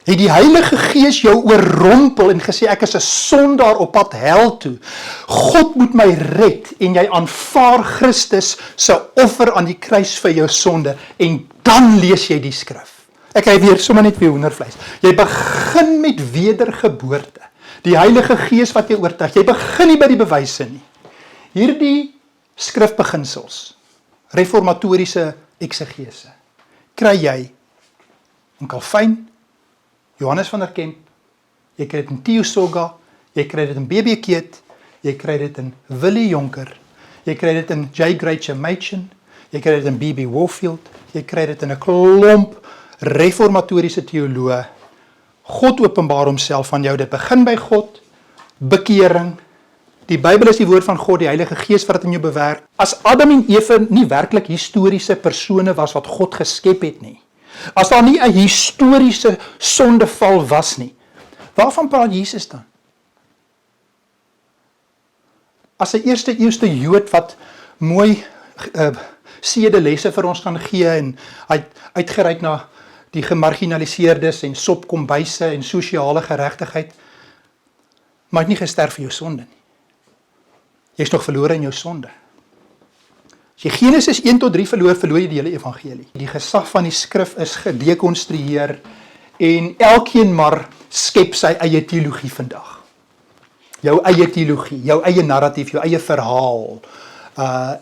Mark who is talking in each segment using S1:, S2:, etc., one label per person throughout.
S1: Het die Heilige Gees jou oorrompel en gesê, ek is 'n sondaar op pad hel toe. God moet my red en jy aanvaar Christus se offer aan die kruis vir jou sonde en dan lees jy die skrif. Ek kry weer sommer net weer hoendervleis. Jy begin met wedergeboorte. Die Heilige Gees wat jy oortuig. Jy begin nie by die bewyse nie. Hierdie skrifbeginsels, reformatoriese eksegese, kry jy in Calvin, Johannes van der Kemp, jy kry dit in Theo Soga, jy kry dit in B.B. Keet, jy kry dit in Willie Jonker, jy kry dit in J. Gratian Machen, jy kry dit in B.B. Warfield, jy kry dit in 'n klomp reformatoriese teoloë. God openbaar homself aan jou, dit begin by God, bekering, die Bybel is die woord van God, die Heilige Gees wat dit in jou bewerk. As Adam en Eva nie werklik historiese persone was wat God geskep het nie, as daar nie 'n historiese sondeval was nie, waarvan praat Jesus dan? As 'n eerste eeuse Jood wat mooi sedelesse vir ons kan gee en uitgereik na die gemarginaliseerdes en sopkombuise en sosiale geregtigheid, maar het nie gesterf vir jou sonde nie. Jy is nog verlore in jou sonde. As jy Genesis 1 tot 3 verloor jy die hele evangelie. Die gesag van die skrif is gedekonstrueer en elkeen maar skep sy eie teologie vandag. Jou eie teologie, jou eie narratief, jou eie verhaal.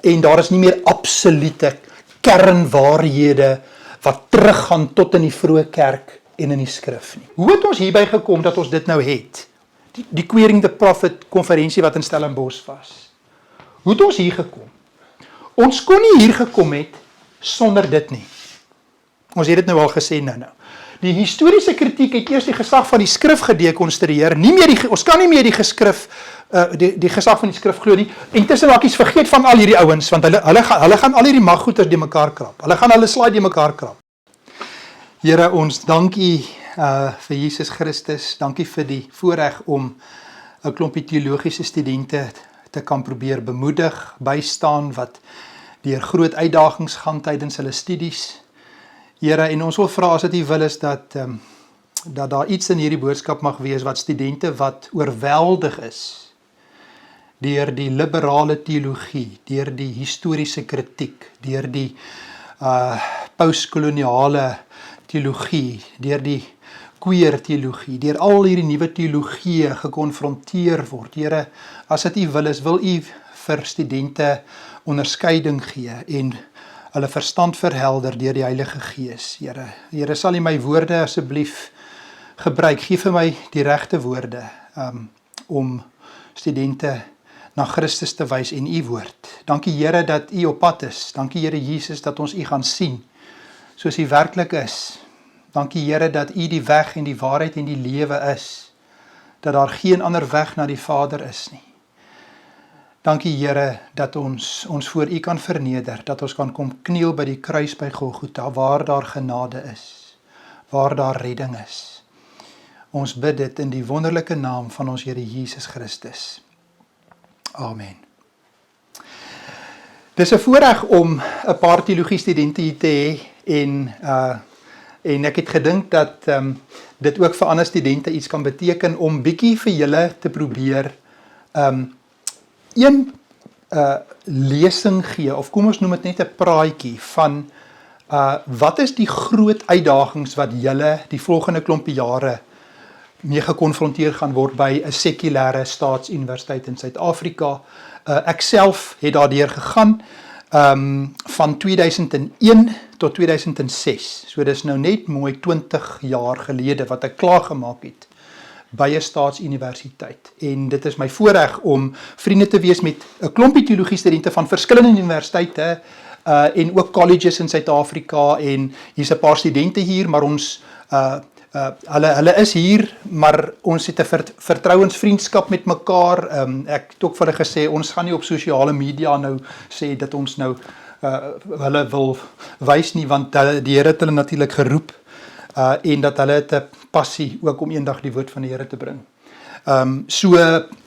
S1: En daar is nie meer absolute kernwaarhede wat teruggaan tot in die vroeë kerk en in die skrif nie. Hoe het ons hierby gekom dat ons dit nou het? Die Queering the Prophet konferensie wat in Stellenbosch was. Hoe het ons hier gekom? Ons kon nie hier gekom het sonder dit nie. Ons het dit nou al gesê nou. Die historiese kritiek het eers die gesag van die skrif gedekonstrueer. Ons kan nie meer die gesag van die skrif glo nie. En tussen hakies vergeet van al hierdie ouens, want hulle gaan al hierdie maggoeders die mekaar krap. Hulle gaan hulle slaai die mekaar krap. Here, ons dankie vir Jesus Christus. Dankie vir die voorreg om 'n klompie teologiese studente te kan probeer bemoedig, bystaan wat deur groot uitdagings gaan tydens hulle studies. Here, en ons wil vra as dit U wil is dat daar iets in hierdie boodskap mag wees wat studente wat oorweldig is deur die liberale teologie, deur die historiese kritiek, deur die postkoloniale teologie, deur die queer teologie, deur al hierdie nuwe teologieë gekonfronteer word. Here, as dit U wil is, wil U vir studente onderskeiding gee en hulle verstand verhelder deur die Heilige Gees. Here, sal U my woorde asseblief gebruik. Gee vir my die regte woorde om studente na Christus te wys en U woord. Dankie Here dat U op pad is. Dankie Here Jesus dat ons U gaan sien soos U werklik is. Dankie Here dat U die weg en die waarheid en die lewe is. Dat daar geen ander weg na die Vader is nie. Dankie Here dat ons voor U kan verneder, dat ons kan kom kniel by die kruis by Golgotha, waar daar genade is, waar daar redding is. Ons bid dit in die wonderlike naam van ons Here Jesus Christus. Amen. Dis 'n voorreg om 'n paar teologiestudente hier te hê en ek het gedink dat dit ook vir ander studente iets kan beteken om bietjie vir julle te probeer een lesing gee, of kom ons noem dit net 'n praatjie van wat is die groot uitdagings wat julle die volgende klompie jare mee gekonfronteer gaan word by 'n sekulêre staatsuniversiteit in Suid-Afrika. Ek self het daardeur gegaan van 2001 tot 2006. So dis nou net mooi 20 jaar gelede wat ek klaar gemaak het by 'n staatsuniversiteit. En dit is my voorreg om vriende te wees met 'n klompie teologiestudente van verskillende universiteite en ook colleges in Suid-Afrika, en hier's 'n paar studente hier, maar ons hulle is hier, maar ons het 'n vertrouensvriendskap met mekaar. Ek het ook vir hulle gesê, ons gaan nie op sosiale media nou sê dat ons nou hulle wil wys nie, want die Here het hulle natuurlik geroep en dat hulle het 'n passie ook om eendag die woord van die Here te bring. So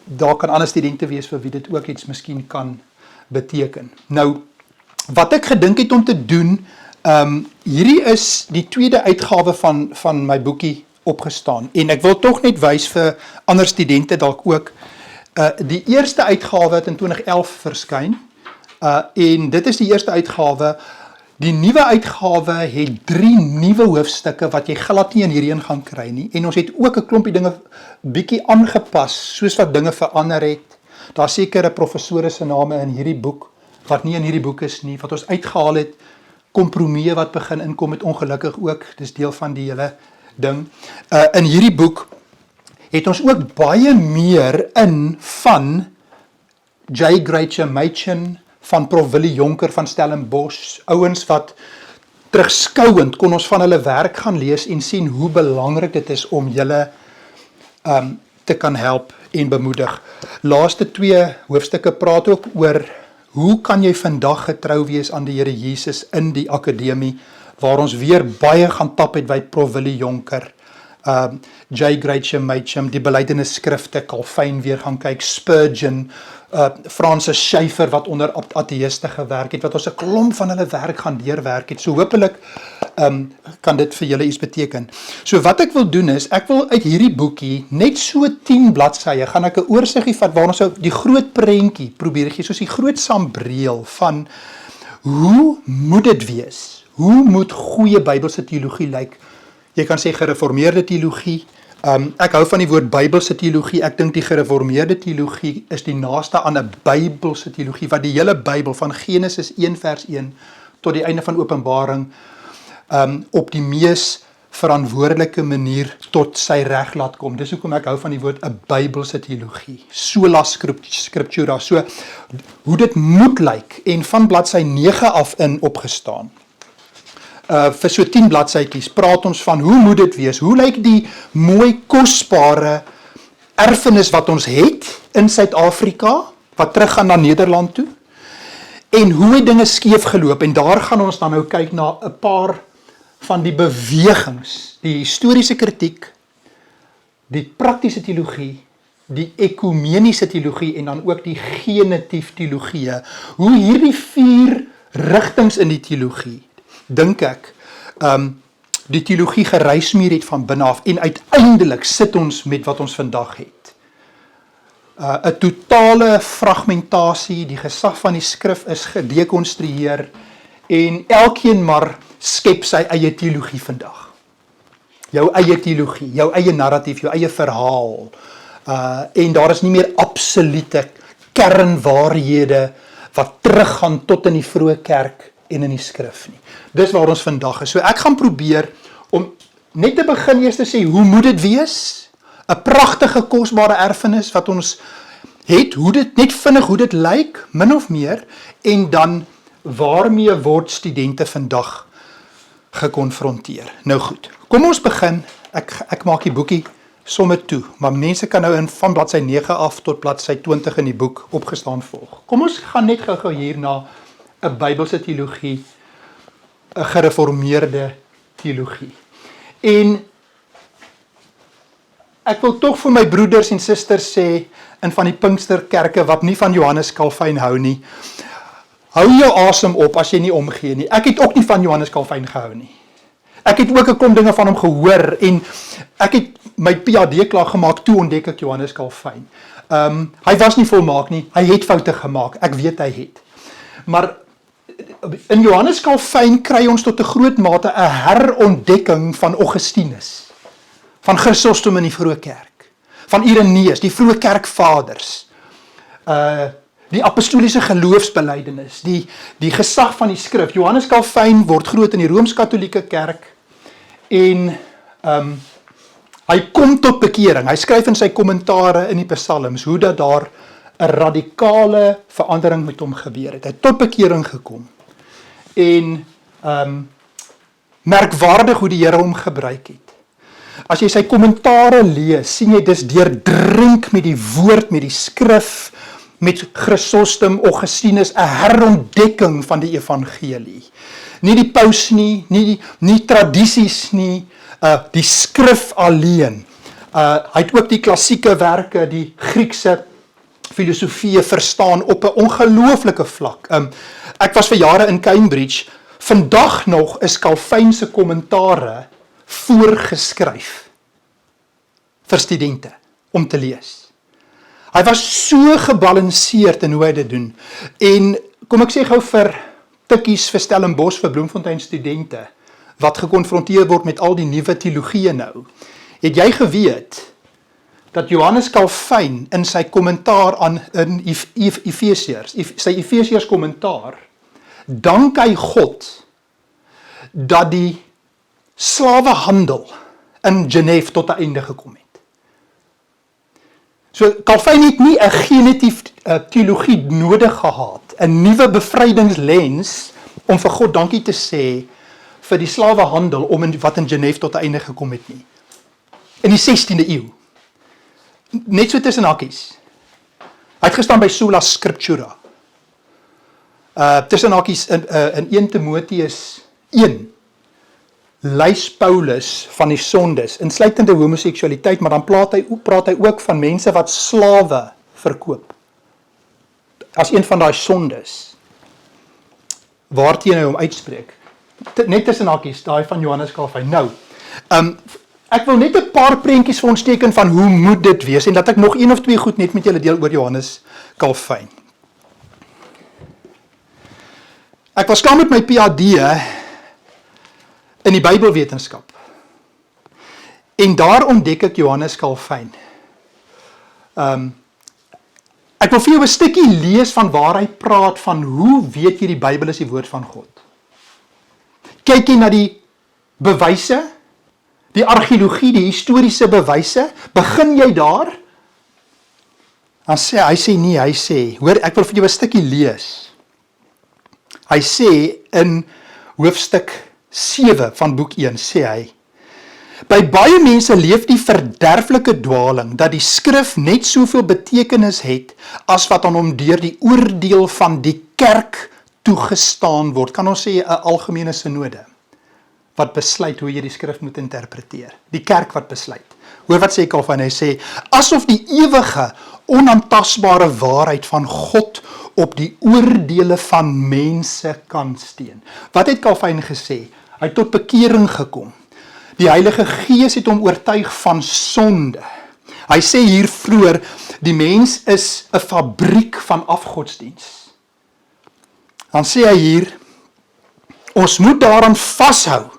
S1: daar kan ander studente wees vir wie dit ook iets miskien kan beteken. Nou, wat ek gedink het om te doen, hierdie is die tweede uitgawe van my boekie opgestaan. En ek wil tog net wys vir ander studente dalk ook, die eerste uitgawe het in 2011 verskyn, en dit is die eerste uitgawe. Die nuwe uitgawe het 3 nuwe hoofstukke wat jy glad nie in hierdie een gaan kry nie, en ons het ook 'n klompie dinge bietjie aangepas, soos wat dinge verander het. Daar sekere professore se name in hierdie boek, wat nie in hierdie boek is nie, wat ons uitgehaal het, kompromieë wat begin inkom het ongelukkig ook, dis deel van die hele ding. In hierdie boek het ons ook baie meer in van J. Gracia Machen, van Prof. Willie Jonker van Stellenbosch, ouens wat terugskouend kon ons van hulle werk gaan lees en sien hoe belangrik dit is om julle te kan help en bemoedig. Laaste 2 hoofstukke praat ook oor hoe kan jy vandag getrou wees aan die Here Jesus in die akademie, waar ons weer baie gaan tap het by Prof. Willie Jonker, J. Gracia Machen, die belydenisskrifte, Calvin weer gaan kyk, Spurgeon, Francis Schaeffer wat onder ateïste gewerk het, wat ons 'n klomp van hulle werk gaan deurwerk het. So hopelik kan dit vir julle iets beteken. So wat ek wil doen is, ek wil uit hierdie boekie, net so 10 bladsye, gaan ek 'n oorsiggie vat waar ons die groot prentjie probeer gee, soos die groot sambreel van hoe moet dit wees? Hoe moet goeie Bybelse teologie lyk? Jy kan sê gereformeerde teologie. Ek hou van die woord Bybelse teologie. Ek dink die gereformeerde teologie is die naaste aan 'n Bybelse teologie, wat die hele Bybel van Genesis 1 vers 1 tot die einde van Openbaring op die mees verantwoordelike manier tot sy reg laat kom. Dis hoekom ek hou van die woord 'n Bybelse teologie. Sola scriptura. So hoe dit moet lyk, en van bladsy 9 af in opgestaan. Vir so 10 bladsytjies praat ons van hoe moet dit wees, hoe lyk die mooi kosbare erfenis wat ons het in Suid-Afrika, wat teruggaan na Nederland toe, en hoe het dinge skeef geloop, en daar gaan ons dan nou kyk na 'n paar van die bewegings, die historiese kritiek, die praktiese teologie, die ekumeniese teologie, en dan ook die genetief teologie, hoe hierdie 4 rigtings in die teologie, dink ek, die teologie gereismeer het van binne af, en uiteindelik sit ons met wat ons vandag het. 'n totale fragmentasie, die gesag van die skrif is gedekonstrueer, en elkeen maar skep sy eie teologie vandag. Jou eie teologie, jou eie narratief, jou eie verhaal, en daar is nie meer absolute kernwaarhede wat teruggaan tot in die vroeë kerk en in die skrif nie. Dis waar ons vandag is. So ek gaan probeer om net te begin eers te sê, hoe moet dit wees? 'n Pragtige, kosbare erfenis wat ons het, hoe dit, net vinnig hoe dit lyk, min of meer, en dan waarmee word studente vandag gekonfronteer. Nou goed, kom ons begin, ek maak die boekie sommer toe, maar mense kan nou van bladsy 9 af tot bladsy 20 in die boek opgestaan volg. Kom ons gaan net gou hier na 'n Bybelse teologie, 'n gereformeerde teologie. En ek wil tog vir my broeders en susters sê, in van die Pinksterkerke wat nie van Johannes Calvin hou nie, hou jou asem op as jy nie omgee nie. Ek het ook nie van Johannes Calvin gehou nie. Ek het ook 'n klomp dinge van hom gehoor, en ek het my PhD klaar gemaak, toe ontdek ek Johannes Calvin. Hy was nie volmaak nie, hy het foute gemaak, ek weet hy het. Maar in Johannes Calvin kry ons tot 'n groot mate 'n herontdekking van Augustinus, van Chrysostom in die vroeë kerk, van Irenaeus, die vroeë kerkvaders, die apostoliese geloofsbelydenis, die gesag van die skrif. Johannes Calvin word groot in die Rooms-Katolieke kerk, en hy kom tot bekering. Hy skryf in sy kommentare in die psalms, hoe dat daar 'n radikale verandering met hom gebeur het. Hy het tot bekering gekom. En merkwaardig hoe die Here hom gebruik het. As jy sy kommentare lees, sien jy dis deurdrink met die woord, met die skrif, met Chrysostom, Augustinus, 'n herontdekking van die evangelie. Nie die paus nie, nie tradisies nie, die skrif alleen. Hy het ook die klassieke werke, die Griekse filosofie verstaan op 'n ongelooflike vlak. Ek was vir jare in Cambridge. Vandag nog is Calvin se kommentare voorgeskryf vir studente om te lees. Hy was so gebalanseerd in hoe hy dit doen. En kom ek sê gou vir tikkies vir Stellenbosch, vir Bloemfontein studente, wat gekonfronteer word met al die nuwe teologieë nou. Het jy geweet dat Johannes Calvijn in sy kommentaar aan in Efesiërs, sy Efesiërs kommentaar, dank hy God dat die slawehandel in Genève tot 'n einde gekom het. So Calvijn het nie 'n genetief teologie nodig gehad, 'n nuwe bevrydingslens om vir God dankie te sê vir die slawehandel wat in Genève tot 'n einde gekom het nie. In die 16de eeu. Net so tussen hakies. Hy het gestaan by Sola Scriptura. Tussen hakies in 1 Timoteus 1. Lys Paulus van die sondes, insluitende homoseksualiteit, maar dan praat hy ook van mense wat slawe verkoop. As een van daai sondes, waarteen hy hom uitspreek. Net tussen hakies, daai van Johannes Calvijn. Nou, ek wil net 'n paar prentjies vir ons teken van hoe moet dit wees, en dat ek nog 1 of 2 goed net met julle deel oor Johannes Calvijn. Ek was klaar met my PhD in die Bybelwetenskap. En daar ontdek ek Johannes Calvijn. Ek wil vir jou 'n stukkie lees van waar hy praat van hoe weet jy die Bybel is die woord van God. Kyk jy na die bewyse, die argeologie, die historiese bewyse, begin jy daar? Dan hy sê, hoor, ek wil vir jou 'n stukkie lees. Hy sê in hoofstuk 7 van boek 1, sê hy, by baie mense leef die verderflike dwaling, dat die skrif net soveel betekenis het, as wat aan hom deur die oordeel van die kerk toegestaan word. Kan ons sê 'n algemene synode, wat besluit hoe jy die skrif moet interpreteer. Die kerk wat besluit. Hoor wat sê Calvijn, hy sê, asof die ewige, onaantastbare waarheid van God op die oordeele van mense kan steun. Wat het Calvijn gesê? Hy het tot bekering gekom. Die Heilige Gees het hom oortuig van sonde. Hy sê hier vroeër, die mens is 'n fabriek van afgodsdiens. Dan sê hy hier, ons moet daaraan vashou,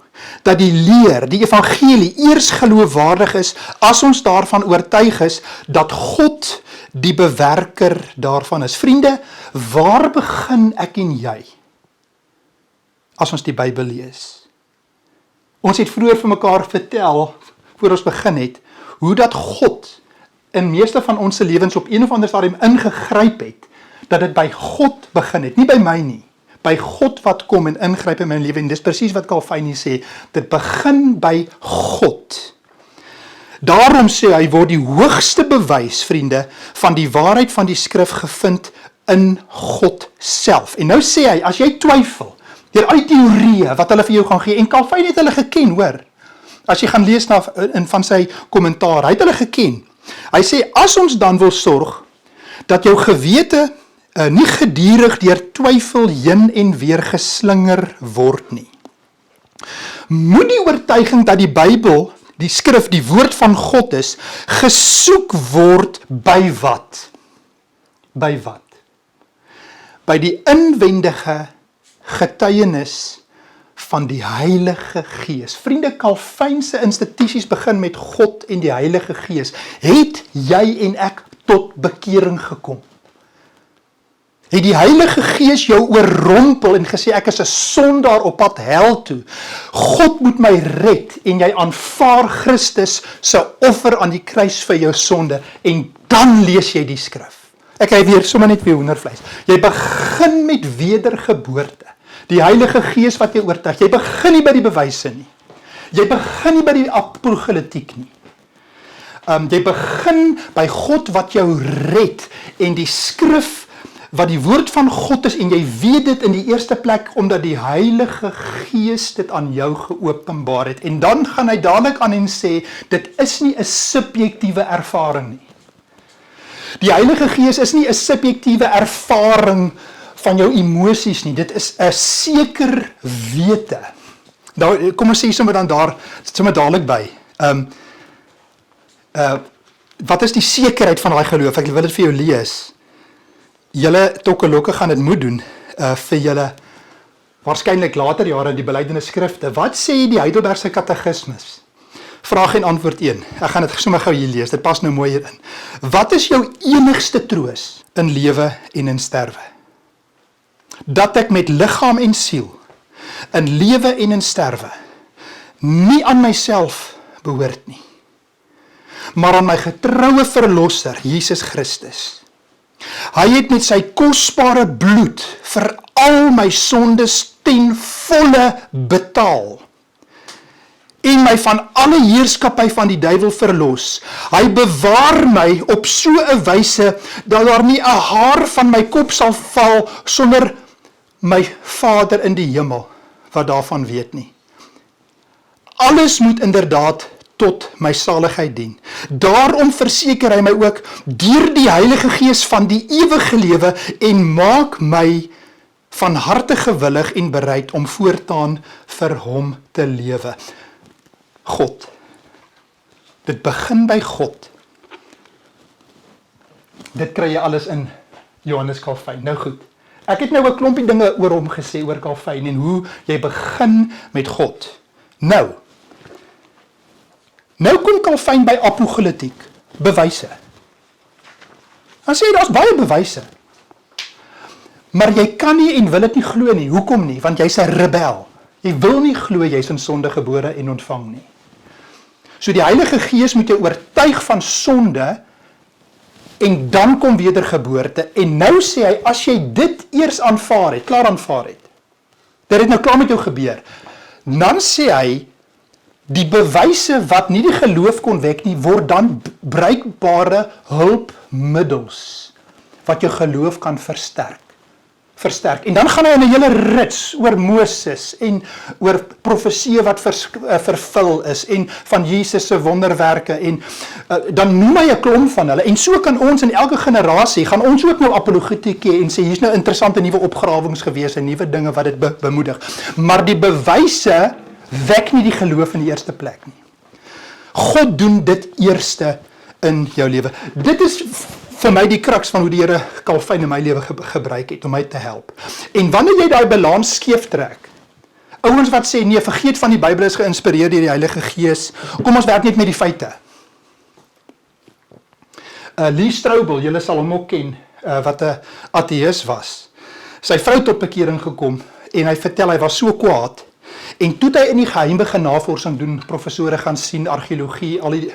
S1: dat die leer, die evangelie, eers geloofwaardig is, as ons daarvan oortuig is, dat God die bewerker daarvan is. Vriende, waar begin ek en jy, as ons die Bybel lees? Ons het vroeër vir mekaar vertel, voor ons begin het, hoe dat God in meeste van ons lewens op een of ander stadium ingegryp het, dat dit by God begin het, nie by my nie, by God wat kom en ingryp in my lewe, en dis presies wat Calvijn sê, dit begin by God. Daarom sê hy, word die hoogste bewys, vriende, van die waarheid van die skrif gevind in God self. En nou sê hy, as jy twyfel, deur al die teorieë wat hulle vir jou gaan gee, en Calvijn het hulle geken, hoor, as jy gaan lees in van sy kommentaar, hy het hulle geken. Hy sê, as ons dan wil sorg, dat jou gewete nie gedurig deur twyfel heen en weer geslinger word nie. Moet die oortuiging dat die Bybel, die skrif, die woord van God is, gesoek word by wat? By wat? By die inwendige getuienis van die Heilige Gees. Vriende, Calvijn se institusies begin met God en die Heilige Gees. Het jy en ek tot bekering gekom? Het die Heilige Gees jou oorrompel en gesê, ek is 'n sondaar op pad hel toe. God moet my red, en jy aanvaar Christus se offer aan die kruis vir jou sonde, en dan lees jy die skrif. Ek kry weer sommer net weer hoendervleis. Jy begin met wedergeboorte. Die Heilige Gees wat jou oortuig. Jy begin nie by die bewyse nie. Jy begin nie by die apologetiek nie. Jy begin by God wat jou red, en die skrif wat die woord van God is, en jy weet dit in die eerste plek, omdat die Heilige Gees dit aan jou geopenbaar het. En dan gaan hy dadelik aan en sê, dit is nie 'n subjektiewe ervaring nie. Die Heilige Gees is nie 'n subjektiewe ervaring van jou emosies nie, dit is 'n seker wete. Nou, kom ons sê sommer dan daar, sommer dadelik by. Wat is die sekerheid van daai geloof? Ek wil dit vir jou lees. Julle tokkelokke gaan dit moet doen vir julle waarskynlik later jare in die belydenis skrifte. Wat sê die Heidelbergse katekismus? Vraag en antwoord 1. Ek gaan dit sommer gou hier lees. Dit pas nou mooi hierin. Wat is jou enigste troos in lewe en in sterwe? Dat ek met liggaam en siel, in lewe en in sterwe, nie aan myself behoort nie, maar aan my getroue verlosser, Jesus Christus. Hy het met sy kosbare bloed vir al my sondes ten volle betaal en my van alle heerskappy van die duiwel verlos. Hy bewaar my op so 'n wyse dat daar nie 'n haar van my kop sal val sonder my Vader in die hemel wat daarvan weet nie. Alles moet inderdaad tot my saligheid dien. Daarom verseker hy my ook deur die Heilige Gees van die ewige lewe en maak my van harte gewillig en bereid om voortaan vir hom te lewe. God. Dit begin by God. Dit kry jy alles in Johannes Calvijn. Nou goed. Ek het nou 'n klompie dinge oor hom gesê, oor Calvijn en hoe jy begin met God. Nou kom Calvijn by apologetiek, bewyse. Dan sê hy, daar's baie bewyse. Maar jy kan nie en wil dit nie glo nie. Hoekom nie? Want jy's 'n rebel. Jy wil nie glo jy's in sonde gebore en ontvang nie. So die Heilige Gees moet jou oortuig van sonde en dan kom wedergeboorte. En nou sê hy, as jy dit eers aanvaar het, klaar aanvaar het, dit het nou klaar met jou gebeur, dan sê hy, die bewyse wat nie die geloof kon wek nie, word dan bruikbare hulpmiddels, wat jou geloof kan versterk. En dan gaan hy in 'n hele rits oor Moses en oor profeseë wat vervul is en van Jesus se wonderwerke en dan noem hy 'n klomp van hulle en so kan ons in elke generasie gaan ons ook nou apologetiek hê en sê hier's nou interessante nuwe opgrawings gewees en nuwe dinge wat dit bemoedig. Maar die bewyse wek nie die geloof in die eerste plek nie. God doen dit eerste in jou lewe. Dit is vir my die krux van hoe die Here Calvijn in my lewe gebruik het om my te help. En wanneer jy daai balans skeef trek, ouens wat sê nee, vergeet van die Bybel is geïnspireer deur die Heilige Gees, kom ons werk net met die feite. Lee Strobel, julle sal hom ook ken, wat 'n ateïs was. Sy vrou tot bekering gekom en hy vertel hy was so kwaad. En toe hy in die geheim begin navorsing doen, professore gaan sien, argeologie, al die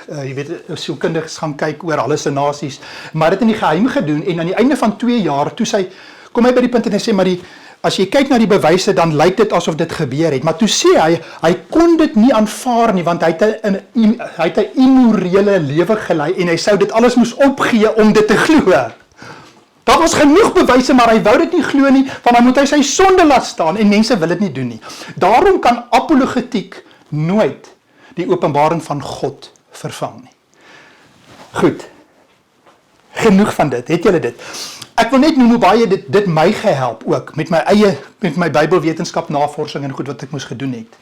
S1: sielkundiges gaan kyk oor alle se nasies, maar dit in die geheim gedoen en aan die einde van 2 jaar, toe kom hy by die punt en hy sê, maar as jy kyk na die bewyse, dan lyk dit asof dit gebeur het. Maar toe sê hy kon dit nie aanvaar nie, want hy het 'n immorele lewe gelei en hy sou dit alles moes opgee om dit te glo. Daar was genoeg bewyse, maar hy wou dit nie glo nie, want dan moet hy sy sonde laat staan, en mense wil dit nie doen nie. Daarom kan apologetiek nooit die openbaring van God vervang nie. Goed, genoeg van dit, het julle dit? Ek wil net noem hoe baie dit my gehelp ook, met my Bybelwetenskap navorsing en goed wat ek moes gedoen het.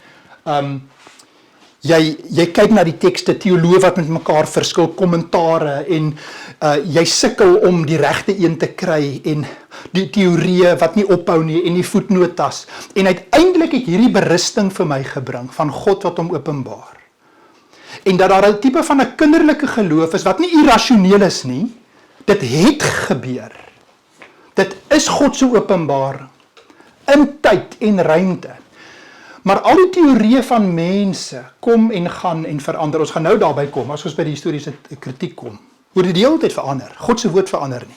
S1: Jy kyk na die tekste, teoloë wat met mekaar verskil, kommentare en jy sukkel om die regte een te kry en die teorieë wat nie ophou nie en die voetnotas. En uiteindelik het hierdie berusting vir my gebring van God wat hom openbaar. En dat daar 'n tipe van 'n kinderlike geloof is wat nie irrasioneel is nie. Dit het gebeur. Dit is God se openbaring in tyd en ruimte. Maar al die teorieë van mense kom en gaan en verander. Ons gaan nou daarby kom, as ons by die historiese kritiek kom. Hoe die hele tyd verander. God se woord verander nie.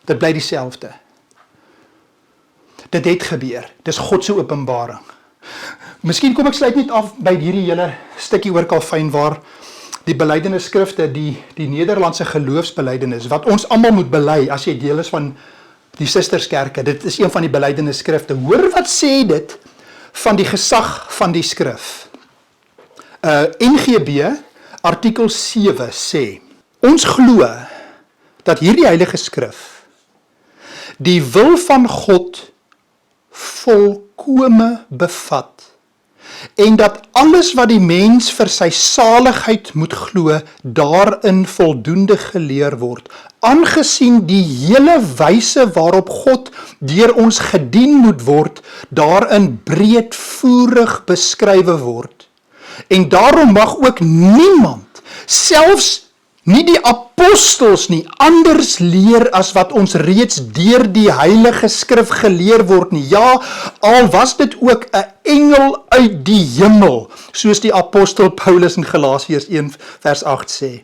S1: Dit bly dieselfde. Dit het gebeur. Dis God se openbaring. Miskien kom ek sluit net af by hierdie hele stukkie oor Calvijn waar die belydenis skrifte, die Nederlandse geloofsbelydenis, wat ons almal moet bely as jy deel is van die susterskerke. Dit is een van die belydenis skrifte. Hoor wat sê dit van die gesag van die skrif. NGB, artikel 7 sê, ons glo dat hierdie heilige skrif die wil van God volkome bevat en dat alles wat die mens vir sy saligheid moet glo, daarin voldoende geleer word, aangesien die hele wyse waarop God deur ons gedien moet word, daarin breedvoerig beskrywe word. En daarom mag ook niemand, selfs nie die apostels nie, anders leer as wat ons reeds deur die Heilige Skrif geleer word nie. Ja, al was dit ook 'n engel uit die hemel, soos die apostel Paulus in Galasiërs 1 vers 8 sê.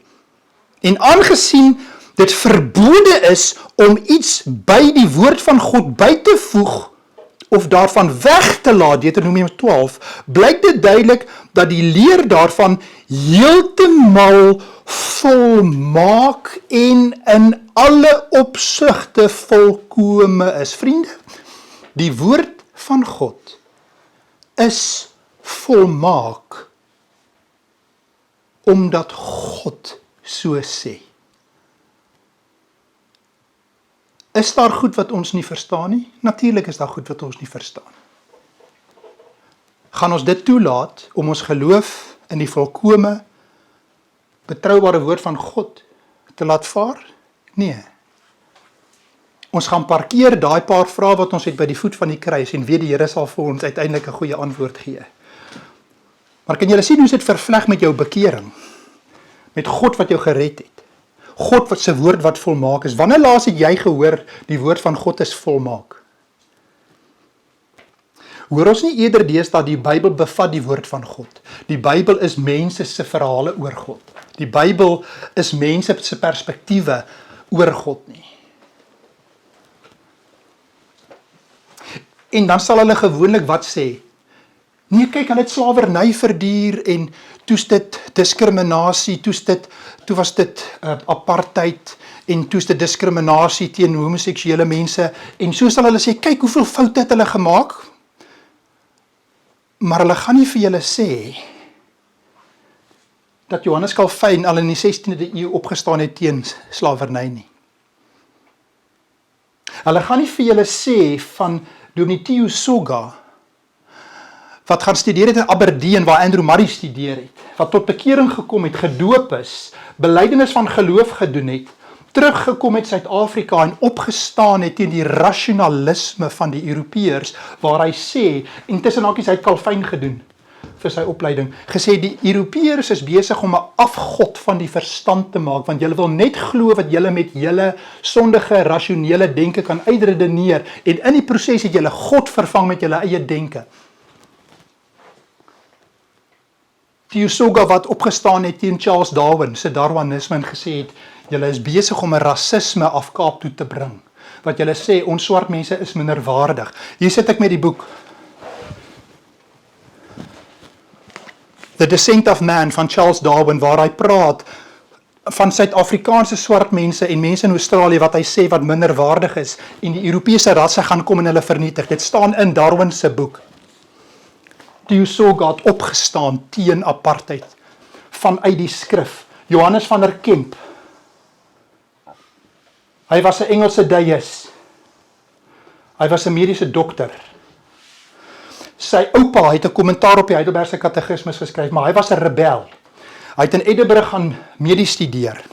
S1: En aangesien dit verbode is om iets by die woord van God by te voeg, of daarvan weg te laat, Deuteronomium 12, blyk dit duidelik dat die leer daarvan heeltemal volmaak en in alle opsigte volkome is. Vriende, die woord van God is volmaak omdat God so sê. Is daar goed wat ons nie verstaan nie? Natuurlik is daar goed wat ons nie verstaan. Gaan ons dit toelaat om ons geloof in die volkome, betroubare woord van God te laat vaar? Nee. Ons gaan parkeer daai paar vrae wat ons het by die voet van die kruis en weet die Here sal vir ons uiteindelik 'n goeie antwoord gee. Maar kan julle sien hoe dit vervleg met jou bekering? Met God wat jou gered het. God wat se woord wat volmaak is. Wanneer laas het jy gehoor die woord van God is volmaak? Hoor ons nie eerder deesdae die Bybel bevat die woord van God. Die Bybel is mense se verhale oor God. Die Bybel is mense se perspektiewe oor God nie. En dan sal hulle gewoonlik wat sê? Nee, kyk, hulle het slawerny verduur en toes dit diskriminasie, toe was dit apartheid en toes dit diskriminasie teen homoseksuele mense en so sal hulle sê, kyk hoeveel foute het hulle gemaak, maar hulle gaan nie vir julle sê dat Johannes Calvin al in die 16de eeu opgestaan het teen slawerny nie. Hulle gaan nie vir julle sê van Dominee Theo Soga, wat gaan studeer het in Aberdeen, waar Andrew Murray studeer het, wat tot bekering gekom het, gedoop is, belydenis van geloof gedoen het, teruggekom het Suid-Afrika en opgestaan het teen die rasionalisme van die Europeërs, waar hy sê, en tussen hakies hy het Calvin gedoen, vir sy opleiding, gesê die Europeërs is besig om 'n afgod van die verstand te maak, want julle wil net glo wat julle met julle sondige, rasionele denke kan uitredeneer, en in die proses het julle God vervang met julle eie denke. Theo Soga wat opgestaan het teen Charles Darwin, se Darwinisme en gesê het, julle is besig om 'n rasisme af Kaap toe te bring, wat julle sê, ons swart mense is minderwaardig. Hier sit ek met die boek, The Descent of Man van Charles Darwin, waar hy praat van Suid-Afrikaanse swart mense en mense in Australië wat hy sê wat minderwaardig is en die Europese rasse gaan kom en hulle vernietig. Dit staan in Darwin se boek. Theo Soga het opgestaan teen apartheid vanuit die skrif. Johannes van der Kemp, hy was 'n Engelse deïs. Hy was 'n mediese dokter. Sy oupa het 'n kommentaar op die Heidelbergse Katekismes geskryf, maar hy was 'n rebel. Hy het in Edinburgh gaan medies studeer.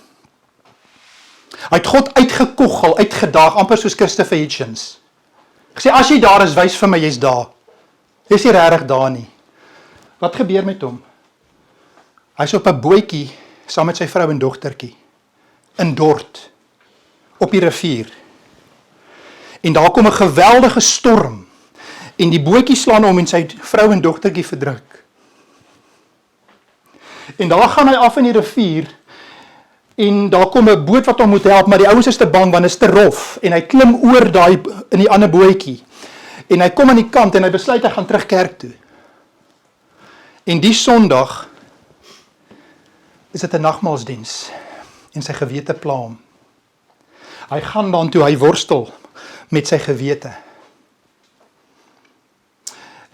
S1: Hy het God uitgekoggel, uitgedaag, amper soos Christopher Hitchens. Gesê, as jy daar is, wys vir my, jy's daar. Jy's nie regtig daar nie. Wat gebeur met hom? Hy's op 'n bootjie, saam met sy vrou en dogtertjie, in Dort, op die rivier. En daar kom 'n geweldige storm, en die bootjie slaan om en sy vrou en dogtertjie verdruk. En daar gaan hy af in die rivier, en daar kom 'n boot wat hom moet help, maar die ouens is te bang, want is te rof, en hy klim oor daai in die ander bootjie, en hy kom aan die kant, en hy besluit hy gaan terug kerk toe. En die Sondag is dit 'n nagmaalsdiens, en sy gewete pla hom. Hy gaan dan toe, hy worstel met sy gewete.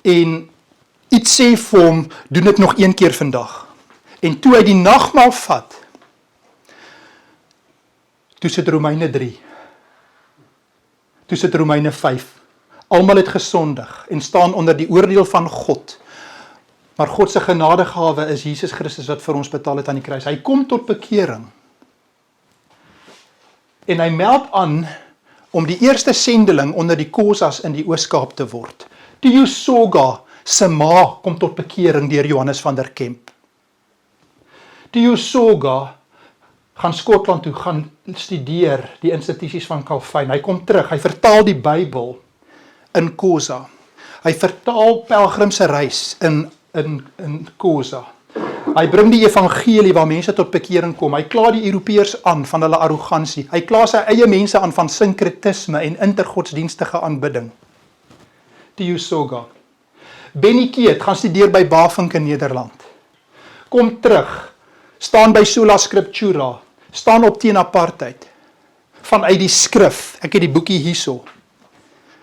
S1: En iets sê vir hom, doen dit nog een keer vandag. En toe hy die nagmaal vat, toe sit Romeine 3, toe sit Romeine 5, almal het gesondig en staan onder die oordeel van God, Maar God se genadegawe is Jesus Christus wat vir ons betaal het aan die kruis. Hy kom tot bekering. En hy meld aan om die eerste sendeling onder die Khoisas in die Oos-Kaap te word. Tiyo Soga se ma kom tot bekering deur Johannes van der Kemp. Tiyo Soga gaan Skotland toe, gaan studeer die instituties van Calvin. Hy kom terug, hy vertaal die Bybel in Xhosa. Hy vertaal Pelgrimse Reis in Xhosa. Hy bring die evangelie waar mense tot bekering kom. Hy kla die Europeërs aan van hulle arrogansie. Hy kla sy eie mense aan van synkretisme en intergodsdienstige aanbidding. Tiyo Soga. Benny Keet gaan studeer by Bavink in Nederland. Kom terug, staan by Sola Scriptura, staan op teen apartheid. Vanuit die skrif, ek het die boekie hierso.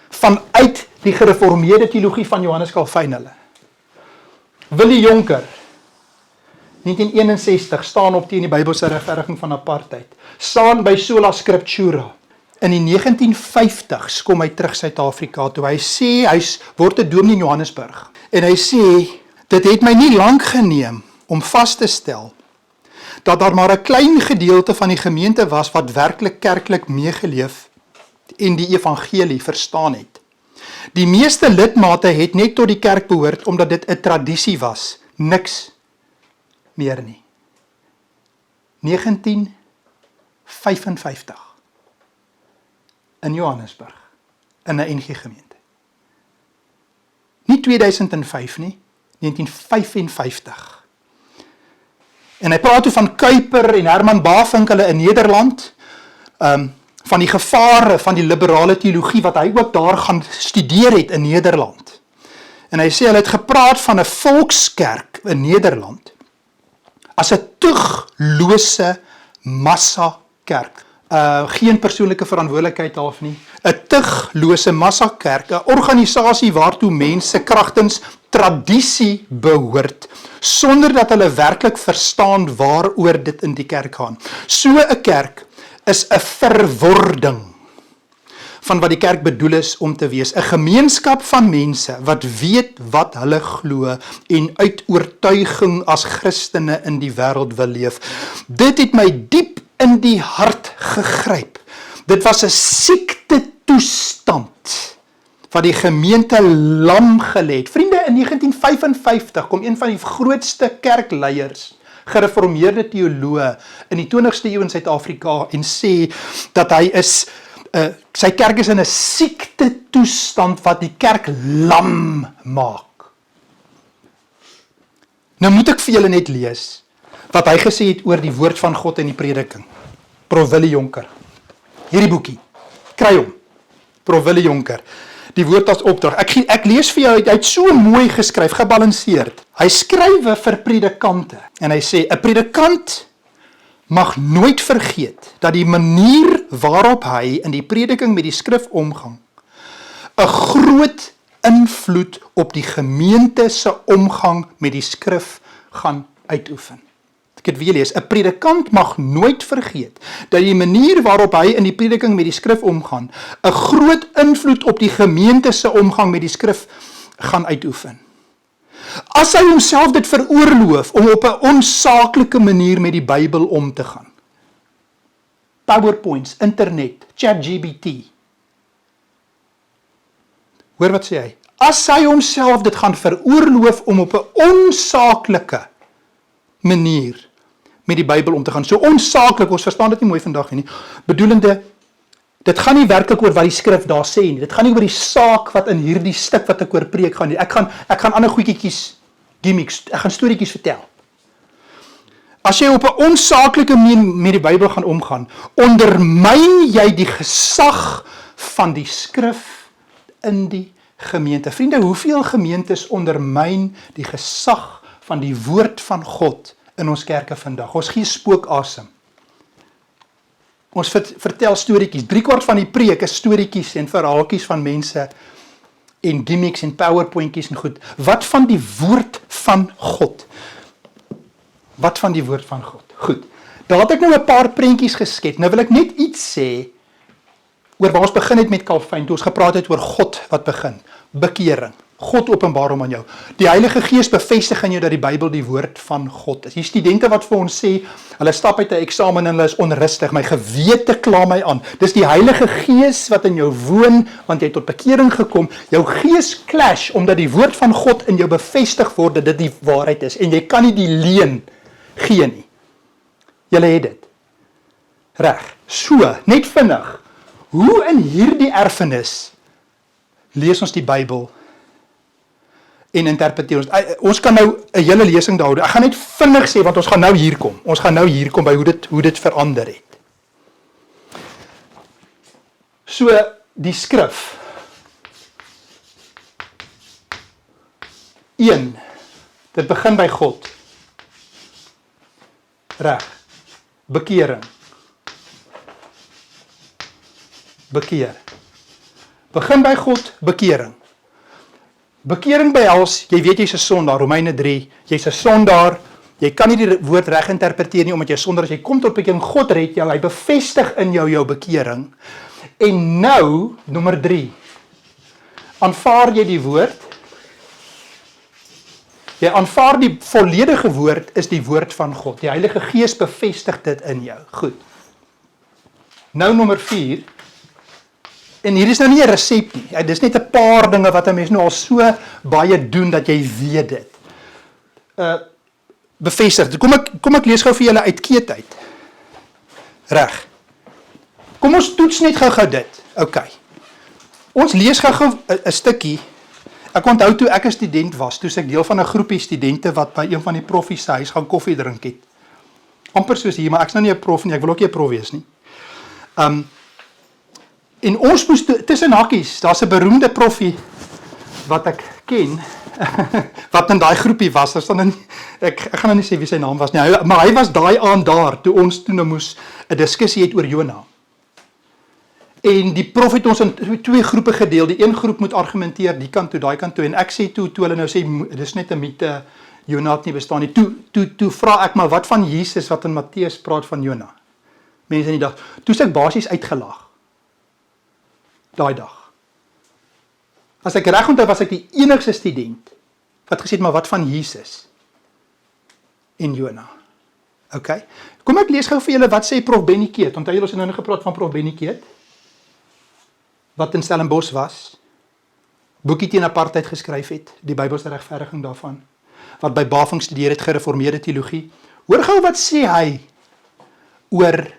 S1: Vanuit die gereformeerde teologie van Johannes Calvin hulle. Willie Jonker, 1961, staan op teen die Bybelse regverdiging van apartheid. Staan by Sola Scriptura. In die 1950s kom hy terug Suid-Afrika toe. Hy sê, hy word 'n dominee in Johannesburg. En hy sê, dit het my nie lank geneem om vas te stel dat daar maar 'n klein gedeelte van die gemeente was wat werklik kerklik meegeleef en die evangelie verstaan het. Die meeste lidmate het net tot die kerk behoort omdat dit 'n tradisie was, niks meer nie. 1955 in Johannesburg, in 'n NG gemeente. Nie 2005 nie, 1955. En hy praat toe van Kuyper en Herman Bavink hulle in Nederland, van die gevare van die liberale teologie wat hy ook daar gaan studeer het in Nederland. En hy sê hulle het gepraat van 'n volkskerk in Nederland as 'n tuglose massakerk. Geen persoonlike verantwoordelikheid daarvoor nie. 'n tuglose massakerk, 'n organisasie waartoe mense kragtens tradisie behoort, sonder dat hulle werklik verstaan waaroor dit in die kerk gaan. So 'n kerk is 'n verwording van wat die kerk bedoel is om te wees. 'n Gemeenskap van mense wat weet wat hulle glo en uit oortuiging as Christene in die wêreld wil leef. Dit het my diep in die hart gegryp. Dit was 'n siekte toestand wat die gemeente lam gelê het. Vriende, in 1955 kom een van die grootste kerkleiers, gereformeerde teoloog in die 20ste eeu in Suid-Afrika en sê dat hy is, sy kerk is in 'n siekte toestand wat die kerk lam maak. Nou moet ek vir julle net lees wat hy gesê het oor die woord van God in die prediking. Prof Willie Jonker. Hierdie boekie. Kry hom. Prof Willie Jonker. Die woord as opdrag. Ek lees vir jou, hy het so mooi geskryf, gebalanseerd. Hy skrywe vir predikante. En hy sê, 'n predikant mag nooit vergeet dat die manier waarop hy in die prediking met die skrif omgang, 'n groot invloed op die gemeente se omgang met die skrif gaan uitoefen. Ek het weer lees, 'n predikant mag nooit vergeet dat die manier waarop hy in die prediking met die skrif omgaan, 'n groot invloed op die gemeente se omgang met die skrif gaan uitoefen. As hy homself dit veroorloof om op 'n onsaaklike manier met die Bybel om te gaan. PowerPoints, internet, ChatGPT. Hoor wat sê hy? As hy homself dit gaan veroorloof om op 'n onsaaklike manier met die Bybel om te gaan. So onsaaklik, ons verstaan dit nie mooi vandag nie. Bedoelende, dit gaan nie werklik oor wat die skrif daar sê nie. Dit gaan nie oor die saak wat in hierdie stuk wat ek oor preek gaan nie. Ek gaan ander goedjies, gimmicks, ek gaan storieetjies vertel. As jy op 'n onsaaklike manier met die Bybel gaan omgaan, ondermyn jy die gesag van die skrif in die gemeente. Vriende, hoeveel gemeentes ondermyn die gesag van die woord van God in ons kerke vandag? Ons gee spookasem. Ons vertel storieetjies. 3/4 van die preek is storieetjies en verhaaltjies van mense en gimmicks en powerpointjies en goed. Wat van die woord van God? Wat van die woord van God? Goed. Daar het ek nou 'n paar prentjies geskep. Nou wil ek net iets sê oor waar ons begin het met Calvin, toe ons gepraat het oor God wat begin. Bekering. God openbaar hom aan jou. Die Heilige Gees bevestig in jou dat die Bybel die woord van God is. Die studente wat vir ons sê, hulle stap uit 'n eksamen en hulle is onrustig, my gewete kla my aan. Dis die Heilige Gees wat in jou woon, want jy het tot bekering gekom. Jou gees clash, omdat die woord van God in jou bevestig word, dat dit die waarheid is. En jy kan nie die leuen gee nie. Julle het dit. Reg. So, net vinnig. Hoe in hierdie erfenis lees ons die Bybel en interpreteer ons. Ons kan nou 'n hele lesing daaroor doen. Ek gaan net vinnig sê, want ons gaan nou hier kom. Ons gaan nou hier kom by hoe dit verander het. So, die skrif. 1. Dit begin by God. Reg. Bekering. Bekeer. Begin by God, bekering. Bekering behels, jy weet jy's 'n sondaar, Romeine 3, jy's 'n sondaar, jy kan nie die woord reg interpreteer nie, omdat jy sondaar is, jy kom tot bekering, God red jou, hy bevestig in jou bekering, en nou, nommer 3, aanvaar jy die woord, jy aanvaar die volledige woord, is die woord van God, die Heilige Gees bevestig dit in jou, goed. Nou nommer 4, en hier is nou nie 'n resep nie. Dit is net 'n paar dinge wat 'n mens nou al so baie doen dat jy weet dit. Bevestig. Kom ek lees gou vir julle uit Keet uit. Reg. Kom ons toets net gou dit. OK. Ons lees gou 'n stukkie. Ek onthou toe ek 'n student was, toe ek deel van 'n groepie studente wat by een van die proffies se huis gaan koffie drink het. Amper soos hier, maar ek's nou nie 'n prof nie, ek wil ook nie 'n prof wees nie. En ons moes tussen hakkies, daar's 'n beroemde proffie wat ek ken, wat in daai groepie was, ek gaan nou nie sê wie sy naam was nie, maar hy was daai aand daar, toe ons nou moes 'n diskussie het oor Jona. En die prof het ons in 2 groepe gedeel, die een groep moet argumenteer, die kant toe, daai kant toe, en ek sê toe hulle nou sê, dis net 'n mite, Jona het nie bestaan nie, toe vra ek maar, wat van Jesus wat in Matteus praat van Jona? Mense in die dag, toe is ek basies uitgelag. Daai dag. As ek reg onthou, was ek die enigste student wat gesê het, maar wat van Jesus en Jona? OK. Kom ek lees gou vir julle wat sê Prof Benny Keet. Onthou julle ons het nou gepraat van Prof Benny Keet wat in Stellenbosch was, boekie teen apartheid geskryf het, die Bybelse regverdiging daarvan, wat by Bafing studeer het, gereformeerde teologie. Hoor gou wat sê hy oor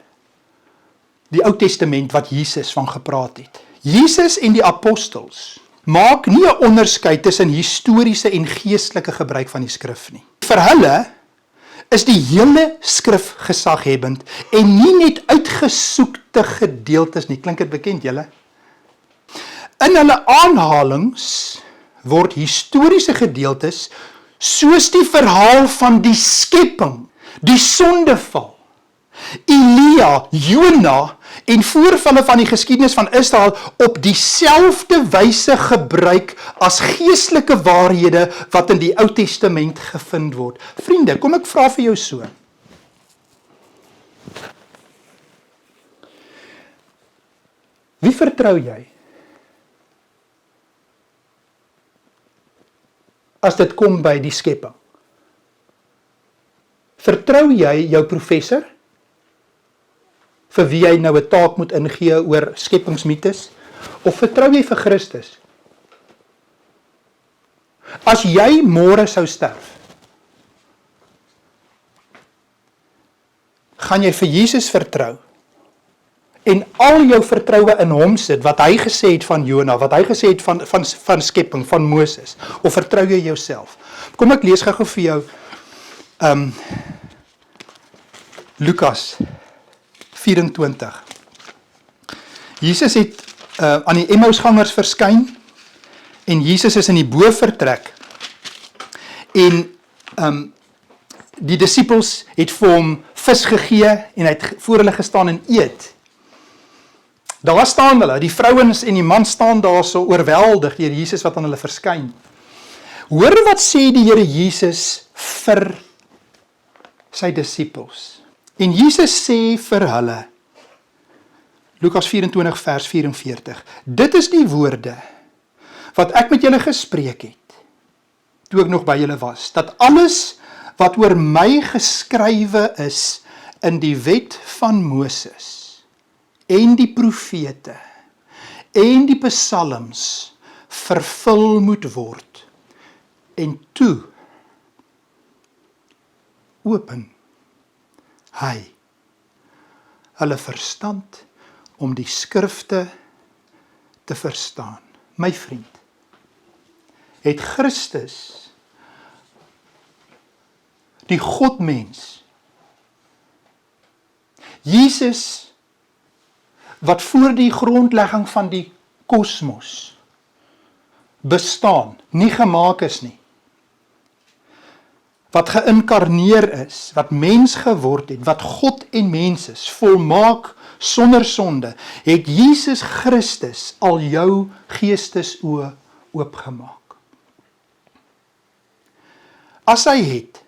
S1: die Ou Testament wat Jesus van gepraat het. Jesus en die apostels maak nie 'n onderskeid tussen historiese en geestelike gebruik van die skrif nie. Vir hulle is die hele skrif gesaghebend en nie net uitgesoekte gedeeltes nie. Klink dit bekend, julle? In hulle aanhalings word historiese gedeeltes soos die verhaal van die skepping, die sondeval, Elia, Jona en voorvalle van die geskiedenis van Israel op dieselfde wyse gebruik as geestelike waarhede wat in die Ou Testament gevind word. Vriende, kom ek vra vir jou so. Wie vertrou jy? As dit kom by die skepping. Vertrou jy jou professor? Vir wie jy nou 'n taak moet ingee oor skepingsmites, of vertrou jy vir Christus? As jy môre sou sterf, gaan jy vir Jesus vertrou, en al jou vertroue in hom sit, wat hy gesê het van Jona, wat hy gesê het van skepping, van Moses, of vertrou jy jouself? Kom ek lees gou vir jou, Lukas 24. Jesus het aan die Emmausgangers verskyn, en Jesus is in die bovertrek, en die disippels het vir hom vis gegee, en hy het voor hulle gestaan en eet. Daar staan hulle, die vrouens en die man staan daar so oorweldig deur Jesus wat aan hulle verskyn. Hoor wat sê die Here Jesus vir sy disippels. En Jesus sê vir hulle, Lukas 24 vers 44, dit is die woorde wat ek met julle gespreek het, toe ek nog by julle was, dat alles wat oor my geskrywe is in die wet van Moses en die profete en die psalms vervul moet word. En toe open hy hulle verstand om die skrifte te verstaan. My vriend, het Christus, die Godmens, Jesus, wat voor die grondlegging van die kosmos bestaan, nie gemaak is nie, wat geïnkarneer is, wat mens geword het, wat God en mens is, volmaak sonder sonde, het Jesus Christus al jou geestesoë oopgemaak. As hy het,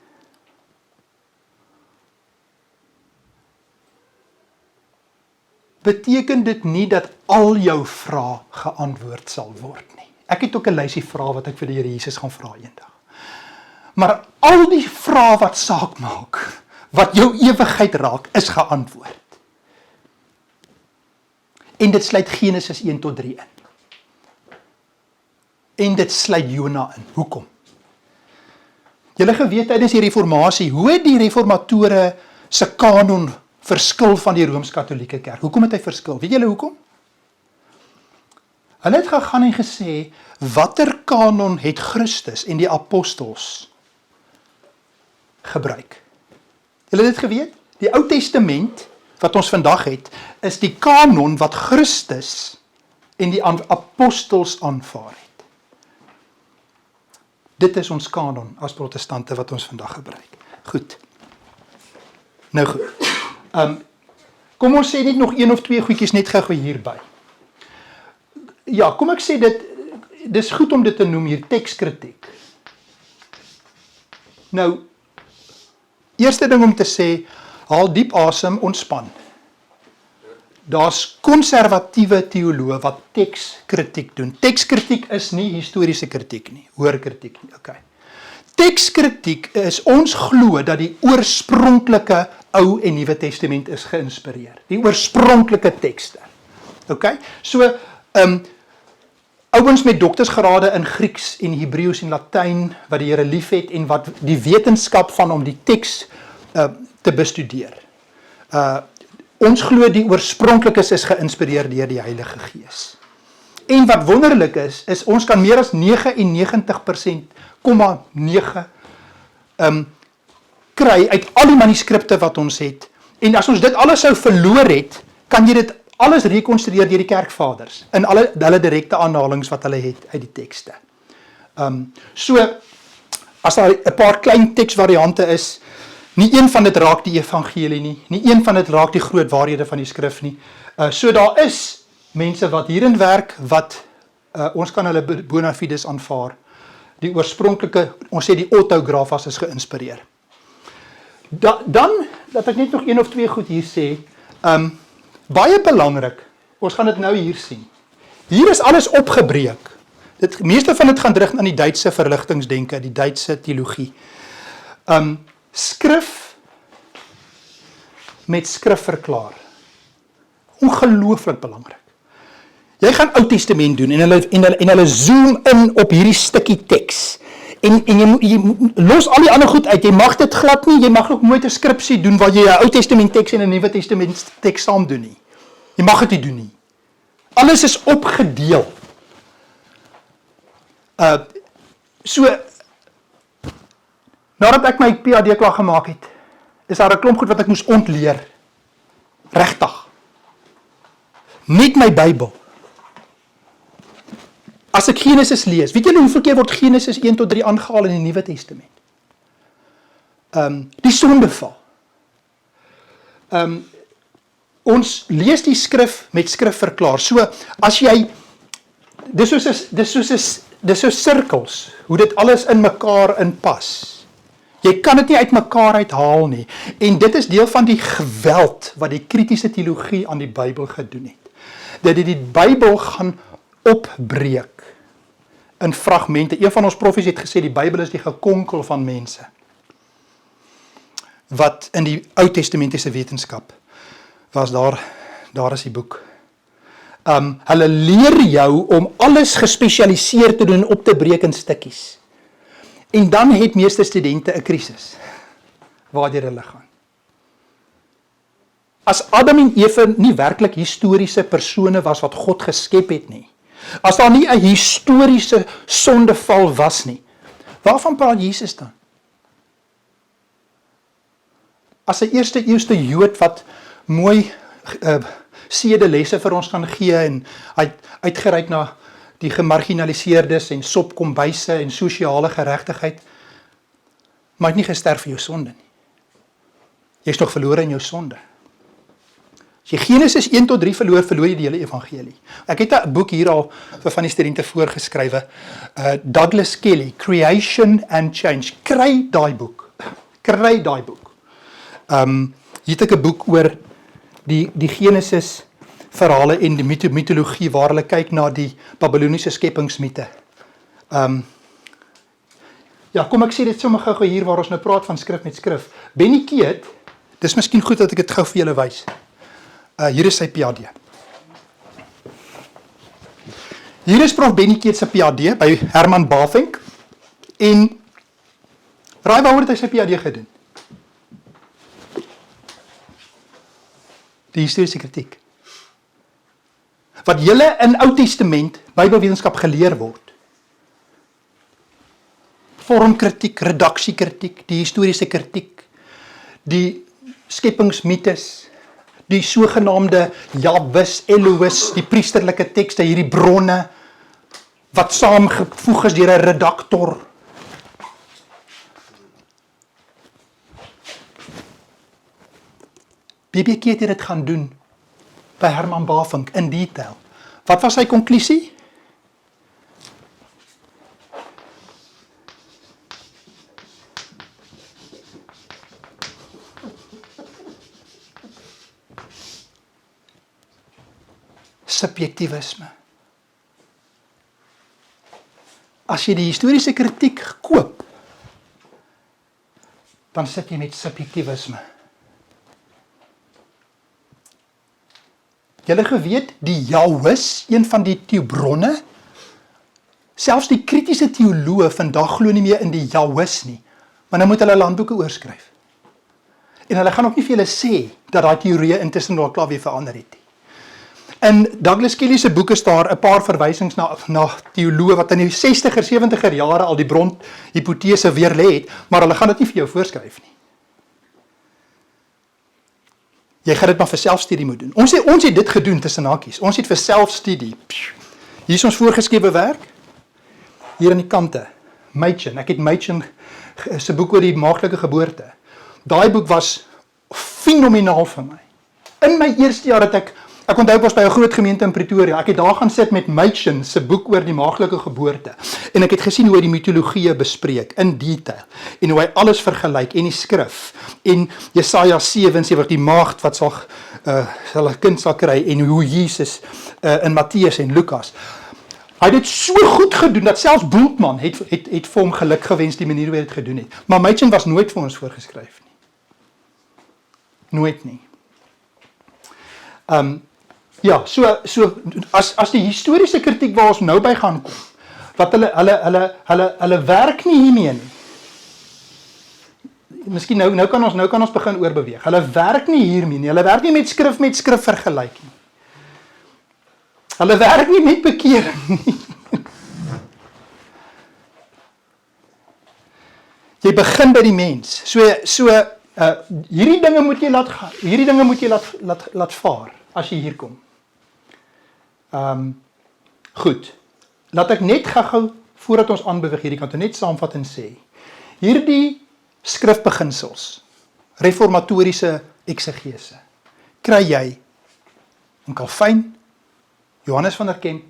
S1: beteken dit nie dat al jou vrae geantwoord sal word nie. Ek het ook 'n lysie vrae wat ek vir die Here Jesus gaan vra eendag. Maar al die vrae wat saak maak, wat jou ewigheid raak, is geantwoord. En dit sluit Genesis 1 tot 3 in. En dit sluit Jona in. Hoekom? Julle geweet tydens die reformatie, hoe het die reformatore se kanon verskil van die Rooms-Katolieke Kerk? Hoekom het hy verskil? Weet julle hoekom? Hulle het gegaan en gesê, watter kanon het Christus en die apostels gebruik? Julle het dit geweet? Die Ou Testament, wat ons vandag het, is die kanon wat Christus en die apostels aanvaar het. Dit is ons kanon as protestante wat ons vandag gebruik. Goed. Nou goed. Kom ons sê net nog 1 of 2 goedjies net gou hierby. Ja, kom ek sê dit, dis goed om dit te noem hier, tekskritiek. Nou, eerste ding om te sê, haal diep asem, ontspan. Daar's konservatiewe teoloë wat tekskritiek doen. Tekskritiek is nie historiese kritiek nie, hoor kritiek nie, okay. Tekskritiek is, ons glo dat die oorspronklike Ou en Nuwe Testament is geïnspireer. Die oorspronklike tekste. Okay? So, ouens met doktersgrade in Grieks en Hebreëus en Latyn, wat die Here liefhet en wat die wetenskap van om die teks te bestudeer. Ons glo die oorspronklikes is geïnspireer deur die Heilige Gees. En wat wonderlik is ons kan meer as 99,9% kry uit al die manuskripte wat ons het. En as ons dit alles sou verloor het, kan jy dit alles rekonstrueer deur die kerkvaders, in hulle direkte aanhalings wat hulle het uit die tekste. So, as daar 'n paar klein teksvariante is, nie een van dit raak die evangelie nie een van dit raak die groot waarhede van die skrif nie. So daar is mense wat hierin werk, wat ons kan hulle bona fides aanvaar. Die oorspronklike, ons sê die autografas is geïnspireer. Dan, dat ek net nog 1 of 2 goed hier sê, baie belangrik, ons gaan dit nou hier sien. Hier is alles opgebreek. Meeste van dit gaan terug aan die Duitse verligtingsdenke, die Duitse teologie. Skrif met skrif verklaar. Ongelooflik belangrik. Jy gaan Ou Testament doen en hulle zoom in op hierdie stukkie teks. En jy los al die ander goed uit. Jy mag dit glad nie, jy mag ook nooit 'n skripsie doen waar jy 'n Ou Testament teks en 'n Nuwe Testament teks saam doen nie. Jy mag dit nie doen nie. Alles is opgedeel. So, nadat ek my PhD klaar gemaak het, is daar 'n klomp goed wat ek moes ontleer. Regtig. Net my Bybel. As ek Genesis lees, weet julle hoeveel keer word Genesis 1 tot 3 aangehaal in die Nuwe Testament? Die sondeval. Ons lees die skrif met skrif verklaar. So, as jy, dis soos sirkels, hoe dit alles in mekaar inpas. Jy kan dit nie uit mekaar uithaal nie. En dit is deel van die geweld wat die kritiese teologie aan die Bybel gedoen het. Dat die Bybel gaan opbreek. in fragmente. Een van ons profees het gesê, die Bybel is die gekonkel van mense, wat in die Ou Testamentiese wetenskap was daar is die boek. Hulle leer jou om alles gespesialiseer te doen, op te breek in stukkies. En dan het meeste studente 'n krisis, waardeur hulle gaan. As Adam en Eva nie werklik historiese persone was wat God geskep het nie, as daar nie 'n historiese sondeval was nie, waarvan praat Jesus dan? As 'n eerste eeuse Jood wat mooi sedelesse vir ons kan gee en uitgereik na die gemarginaliseerdes en sopkombuise en sosiale geregtigheid, maar het nie gesterf vir jou sonde nie. Jy is nog verlore in jou sonde. As jy Genesis 1 tot 3 verloor jy die hele evangelie. Ek het 'n boek hier al vir van die studente voorgeskrywe, Douglas Kelly, Creation and Change. Kry daai boek. Hier het ek 'n boek oor die Genesis verhale en die mitologie waar hulle kyk na die Babyloniese skepingsmiete. Ja, kom ek sê dit sommer gou hier waar ons nou praat van skrif met skrif. Benny Keet, dis miskien goed dat ek dit gou vir julle wys. Hier is sy PhD. Hier is prof Benny Keet se PhD by Herman Bavinck. En raai waaroor het hy sy PhD gedoen? Die historiese kritiek. Wat julle in Ou Testament, Bybelwetenskap geleer word. Vormkritiek, redaksiekritiek, die historiese kritiek, die skepingsmites, die sogenaamde Jahwis, Elohis, die priesterlike tekste, hierdie bronne, wat saamgevoeg is deur 'n redaktor. B.B. Keet het dit gaan doen by Herman Bavinck in detail. Wat was sy konklusie? Subjektivisme. As jy die historiese kritiek koop, dan sit jy met subjektivisme. Julle geweet, die Jahwis, een van die teobronne, selfs die kritiese teoloë vandag glo nie meer in die Jahwis nie, maar nou moet hulle landboeke oorskryf. En hulle gaan ook nie vir julle sê dat daai teorieë intussen wel klaar weer verander het nie. In Douglas Kelly se boek is daar 'n paar verwysings na teoloë wat in die 60er, 70er jare al die bronhipotese weer lê het, maar hulle gaan dit nie vir jou voorskryf nie. Jy gaan dit maar vir selfstudie moet doen. Ons het dit gedoen tussen hakies. Ons het vir selfstudie. Hier is ons voorgeskrewe werk. Hier aan die kante. Machen. Ek het Machen se boek oor die maagdelike geboorte. Daai boek was fenomenaal vir my. In my eerste jaar het ek onthou ek was by 'n groot gemeente in Pretoria. Ek het daar gaan sit met Machen se boek oor die maagdelike geboorte. En ek het gesien hoe hy die mitologie bespreek in detail en hoe hy alles vergelyk en die skrif en Jesaja 77 die maagd wat sal 'n kind sal kry en hoe Jesus in Matteus en Lukas. Hy het dit so goed gedoen dat selfs Bultmann het vir hom geluk gewens die manier hoe hy dit gedoen het. Maar Machen was nooit vir ons voorgeskryf nie. Nooit nie. Ja, so as die historiese kritiek waar ons nou by gaan kom, wat hulle werk nie hiermee nie. Miskien nou kan ons begin oorbeweeg. Hulle werk nie hiermee nie. Hulle werk nie met skrif vergelyk nie. Hulle werk nie met bekering nie. Jy begin by die mens. Hierdie dinge moet jy laat gaan. Hierdie dinge moet jy laat vaar as jy hier kom. Goed. Laat ek net gou voordat ons aanbeweeg hierdie kant net saamvat en sê, hierdie skrifbeginsels, reformatoriese eksegese, kry jy in Calvin, Johannes van der Kemp,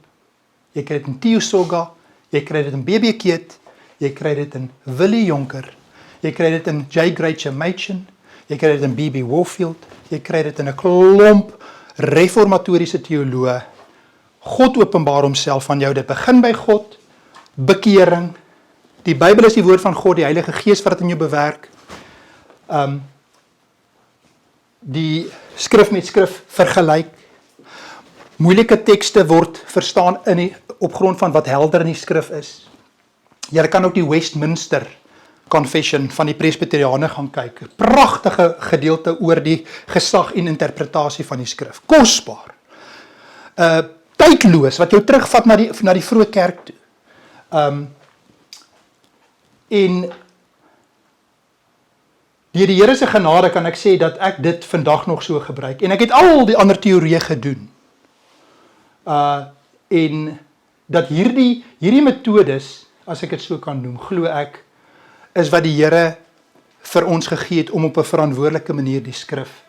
S1: jy kry dit in Theo Soga, jy kry dit in B.B. Keet, jy kry dit in Willie Jonker, jy kry dit in J. Grainger Machen, jy kry dit in B.B. Warfield, jy kry dit in 'n klomp reformatoriese teoloë. God openbaar homself aan jou, dit begin by God, bekering. Die Bybel is die woord van God, die Heilige Gees wat dit in jou bewerk. Die skrif met skrif vergelyk. Moeilike tekste word verstaan op grond van wat helder in die skrif is. Jy kan ook die Westminster Confession van die Presbyteriane gaan kyk. Pragtige gedeelte oor die gesag en interpretasie van die skrif. Kosbaar. Tydloos, wat jou terugvat na die vroeë kerk toe. En deur die Here se genade kan ek sê dat ek dit vandag nog so gebruik. En ek het al die ander teorieë gedoen. En dat hierdie metodes, as ek dit so kan noem, glo ek, is wat die Here vir ons gegee het om op 'n verantwoordelike manier die skrif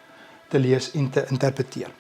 S1: te lees en te interpreteer.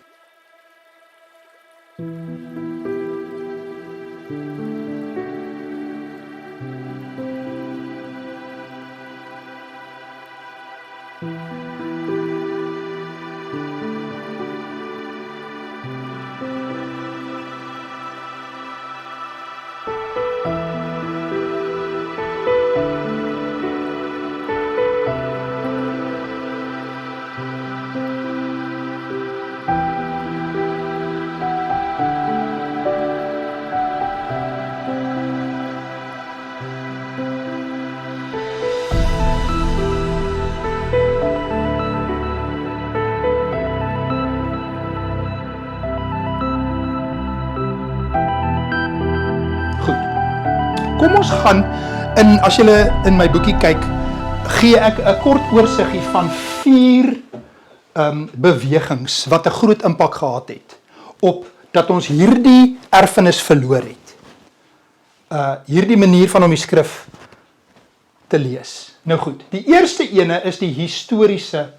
S1: Kom ons gaan as julle in my boekie kyk, gee ek 'n kort oorsiggie van 4 bewegings wat 'n groot impak gehad het op dat ons hierdie erfenis verloor het. Hierdie manier van om die skrif te lees. Nou goed, die eerste ene is die historiese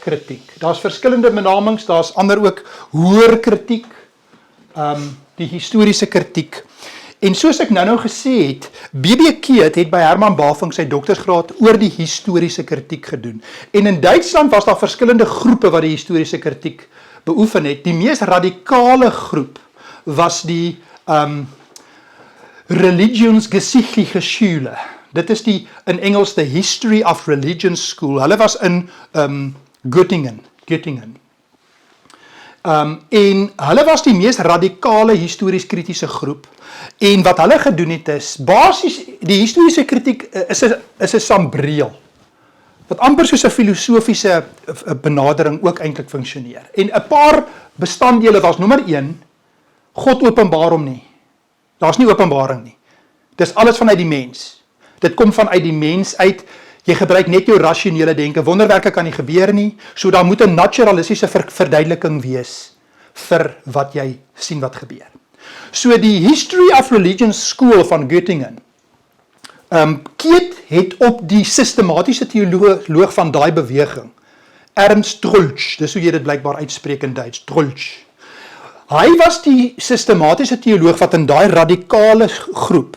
S1: kritiek. Daar's verskillende benamings, daar's ander ook hoër kritiek, die historiese kritiek. En soos ek nou gesê het, B.B. Keith het by Herman Bafing sy doktorsgraad oor die historiese kritiek gedoen. En in Duitsland was daar verskillende groepe wat die historiese kritiek beoefen het. Die mees radikale groep was die Religionsgeschichtliche Schule. Dit is in Engels the History of Religion School. Hulle was in Göttingen. En hulle was die mees radikale histories-kritiese groep. En wat hulle gedoen het is, basies, die historiese kritiek is 'n sambreel, wat amper soos 'n filosofiese benadering ook eintlik funksioneer. En 'n paar bestanddele was, nommer 1, God openbaar hom nie. Daar's nie openbaring nie. Dis alles vanuit die mens. Dit kom vanuit die mens uit. Jy gebruik net jou rasionele denke. Wonderwerke kan nie gebeur nie. So daar moet 'n naturalistiese verduideliking wees vir wat jy sien wat gebeur. So die History of Religion School van Göttingen, Keith het op die systematiese teoloog van daai beweging, Ernst Troeltsch, dis hoe jy dit blykbaar uitspreek in Duits, Troeltsch. Hy was die systematiese teoloog wat in daai radikale groep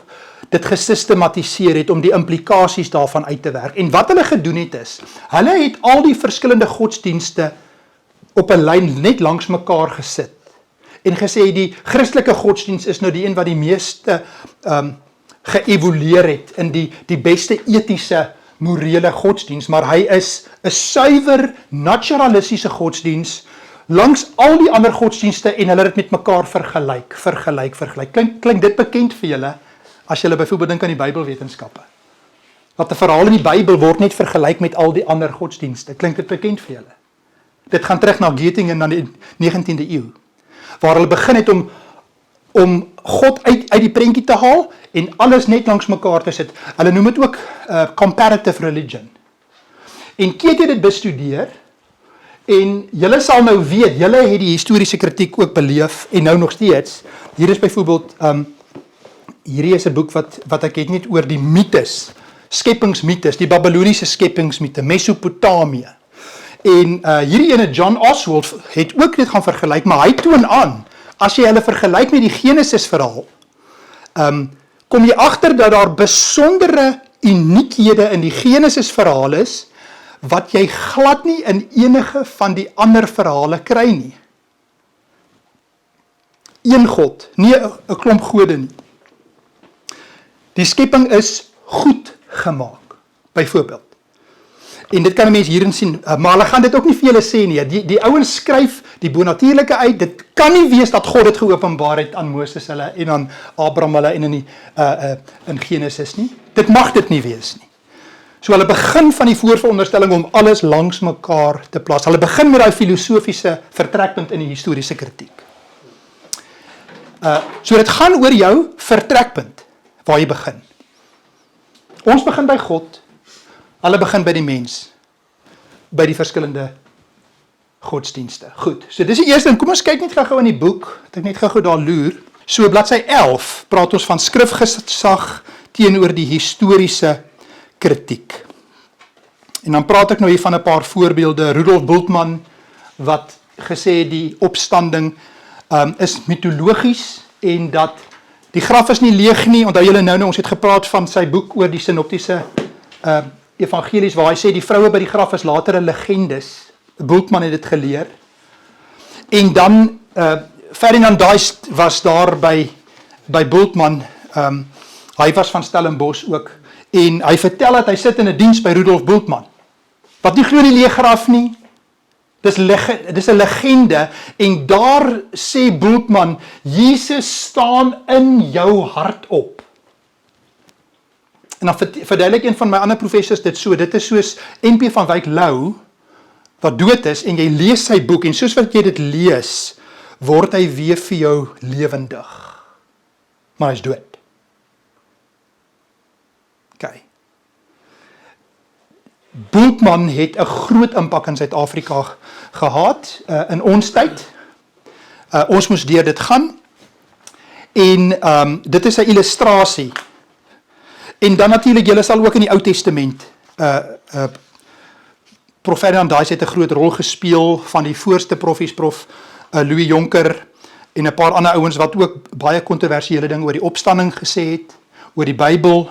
S1: dit gesystematiseer het om die implikasies daarvan uit te werk. En wat hulle gedoen het is, hulle het al die verskillende godsdienste op 'n lyn net langs mekaar gesit en gesê die Christelike godsdienst is nou die een wat die meeste geëvolueer het in die beste etiese morele godsdienst, maar hy is 'n suiwer naturalistiese godsdienst langs al die ander godsdienste en hulle het met mekaar vergelyk. Klink dit bekend vir julle as julle byvoorbeeld dink aan die Bybelwetenskappe? Dat 'n verhaal in die Bybel word net vergelyk met al die ander godsdienste. Klink dit bekend vir julle? Dit gaan terug na Göttingen na die 19de eeu, waar hulle begin het om God uit die prentjie te haal en alles net langs mekaar te sit. Hulle noem dit ook comparative religion. En Keith het dit bestudeer, en julle sal nou weet, julle het die historiese kritiek ook beleef, en nou nog steeds. Hier is byvoorbeeld, hierdie is 'n boek wat ek het net oor die mytes, skepingsmytes, die Babyloniese skepingsmyte, Mesopotamië. En hierdie ene, John Oswald, het ook dit gaan vergelyk, maar hy toon aan, as jy hulle vergelyk met die Genesis verhaal, kom jy agter dat daar besondere uniekhede in die Genesis verhaal is, wat jy glad nie in enige van die ander verhale kry nie. Een God, nie 'n klomp gode nie. Die skepping is goed gemaak, byvoorbeeld. En dit kan 'n mens hierin sien, maar hulle gaan dit ook nie vir julle sê nie. Die ouens skryf die bonatuurlike uit. Dit kan nie wees dat God dit geopenbaar het aan Moses hulle en aan Abraham hulle en in Genesis nie. Dit mag dit nie wees nie. So hulle begin van die voorveronderstelling om alles langs mekaar te plaas. Hulle begin met daai filosofiese vertrekpunt in die historiese kritiek. So dit gaan oor jou vertrekpunt, waar jy begin. Ons begin by God, hulle begin by die mens, by die verskillende godsdienste. Goed, so dis die eerste, en kom ons kyk net gou in die boek, het ek net gou daar loer. So bladsy 11 praat ons van skrifgesag teenoor die historiese kritiek. En dan praat ek nou hier van 'n paar voorbeelde. Rudolf Bultmann, wat gesê het die opstanding is mitologies en dat die graf is nie leeg nie. Onthou julle nou, ons het gepraat van sy boek oor die sinoptiese evangelies, waar hy sê die vroue by die graf is latere legendes. Bultmann het dit geleer. En dan Ferdinand Deist was daar by Bultmann. Hy was van Stellenbosch ook. En hy vertel dat hy sit in 'n diens by Rudolf Bultmann. Wat nie glo die leë graf nie. Dis 'n legende. En daar sê Bultmann, Jesus staan in jou hart op. En dan verduidelik een van my ander professors dit so. Dit is soos NP van Wyk Lou, wat dood is, en jy lees sy boek, en soos wat jy dit lees, word hy weer vir jou lewendig. Maar hy is dood. Okay. Bultmann het 'n groot impak in Suid-Afrika gehad, in ons tyd. Ons moes deur dit gaan. En dit is 'n illustrasie. En dan natuurlik, julle sal ook in die Ou Testament, Prof. Ferdinand Deist het 'n groot rol gespeel, van die voorste profies, Prof. Louis Jonker, en 'n paar ander ouens wat ook baie kontroversiële dinge oor die opstanding gesê het, oor die Bybel.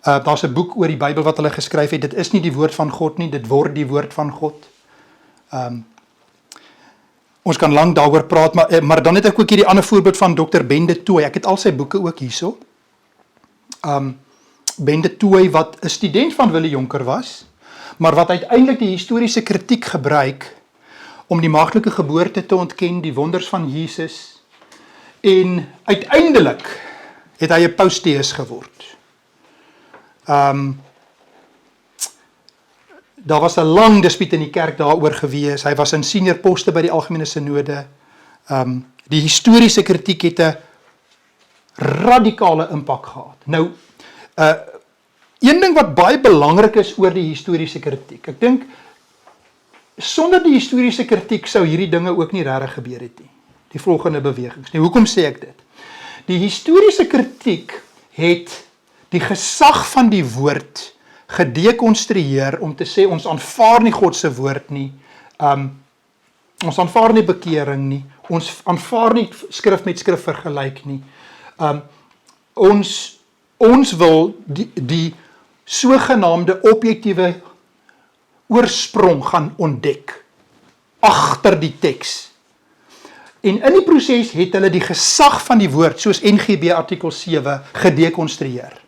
S1: Daar's 'n boek oor die Bybel wat hulle geskryf het. Dit is nie die woord van God nie, dit word die woord van God. Ons kan lank daaroor praat, maar dan het ek ook hier die ander voorbeeld van Dr. Ben de Tooy. Ek het al sy boeke ook hierso. Ben de Tooy, wat 'n student van Willie Jonker was, maar wat uiteindelik die historiese kritiek gebruik om die maagtelike geboorte te ontken, die wonders van Jesus, en uiteindelik het hy 'n paustheus geword. Daar was 'n lang dispuut in die kerk daaroor gewees. Hy was in senior poste by die Algemene Sinode. Die historiese kritiek het 'n radikale impak gehad. Nou, een ding wat baie belangrik is oor die historiese kritiek. Ek dink, sonder die historiese kritiek sou hierdie dinge ook nie regtig gebeur het nie. Die volgende bewegings. Nou, hoekom sê ek dit? Die historiese kritiek het die gesag van die woord gedekonstrueer om te sê, ons aanvaar nie God se woord nie, ons aanvaar nie bekering nie, ons aanvaar nie skrif met skrif vergelyk nie, ons wil die sogenaamde objektiewe oorsprong gaan ontdek, agter die teks. En in die proses het hulle die gesag van die woord, soos NGB artikel 7, gedekonstrueer.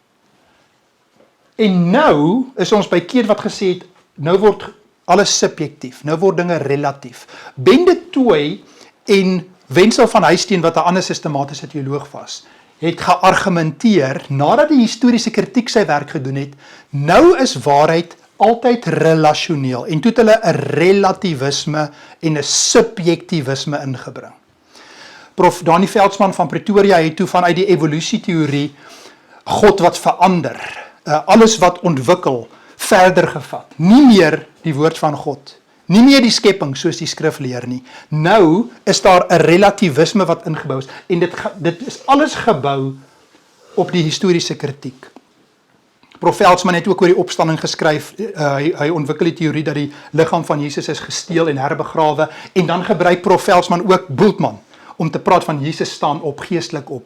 S1: En nou is ons by keer wat gesê het, nou word alles subjektief, nou word dinge relatief. Ben de Tooy en Wenzel van Huisteen, wat 'n ander sistematiese teoloog was, het geargumenteer, nadat die historiese kritiek sy werk gedoen het, nou is waarheid altyd relasioneel, en toe het hulle 'n relativisme en 'n subjektivisme ingebring. Prof. Dani Veldsmann van Pretoria het toe vanuit die evolusieteorie God wat verander, alles wat ontwikkel, verder gevat. Nie meer die woord van God, nie meer die skepping soos die skrif leer nie. Nou is daar 'n relativisme wat ingebou is, en dit is alles gebou op die historiese kritiek. Prof. Veldsmann het ook oor die opstanding geskryf, hy ontwikkel die teorie dat die liggaam van Jesus is gesteel en herbegrawe, en dan gebruik Prof. Veldsmann ook Bultmann, om te praat van Jesus staan op, geestelik op.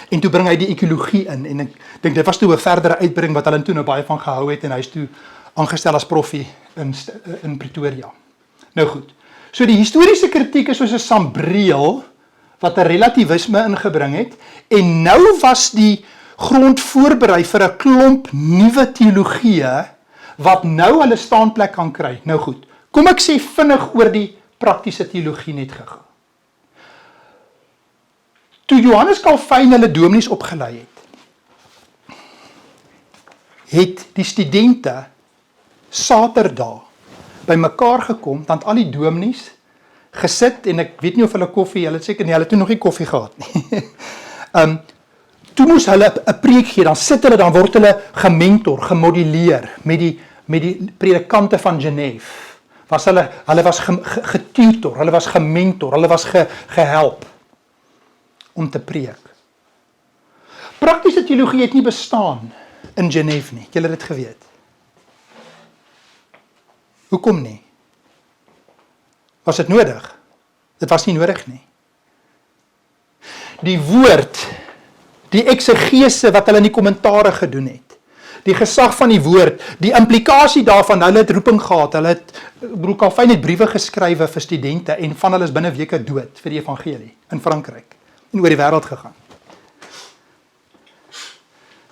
S1: En toe bring hy die ekologie in, en ek dink dit was toe 'n verdere uitbreiding wat hulle toe nou baie van gehou het, en hy is toe aangestel as proffie in Pretoria. Nou goed, so die historiese kritiek is soos 'n sambreel, wat 'n relativisme ingebring het, en nou was die grond voorberei vir 'n klomp nuwe teologieë wat nou hulle staanplek kan kry. Nou goed, kom ek sê vinnig oor die praktiese teologie net gegaan. Toe Johannes Calvin hulle dominees opgelei het die studente Saterdag by mekaar gekom, dan het al die dominees gesit, en ek weet nie of hulle koffie, hulle het seker nie, hulle het toe nog nie koffie gehad nie. Toe moes hulle 'n preek gee, dan sit hulle, dan word hulle gementor, gemoduleer met die predikante van Genève. Hulle was getutor, hulle was gementor, hulle was gehelp om te preek. Praktiese teologie het nie bestaan in Genève nie, julle het dit geweet. Hoekom nie? Was dit nodig? Dit was nie nodig nie. Die woord, die eksegese wat hulle in die kommentare gedoen het, die gesag van die woord, die implikasie daarvan, hulle het roeping gehad, Calvin het briewe geskrywe vir studente, en van hulle is binne weke dood vir die evangelie in Frankryk, en oor die wêreld gegaan.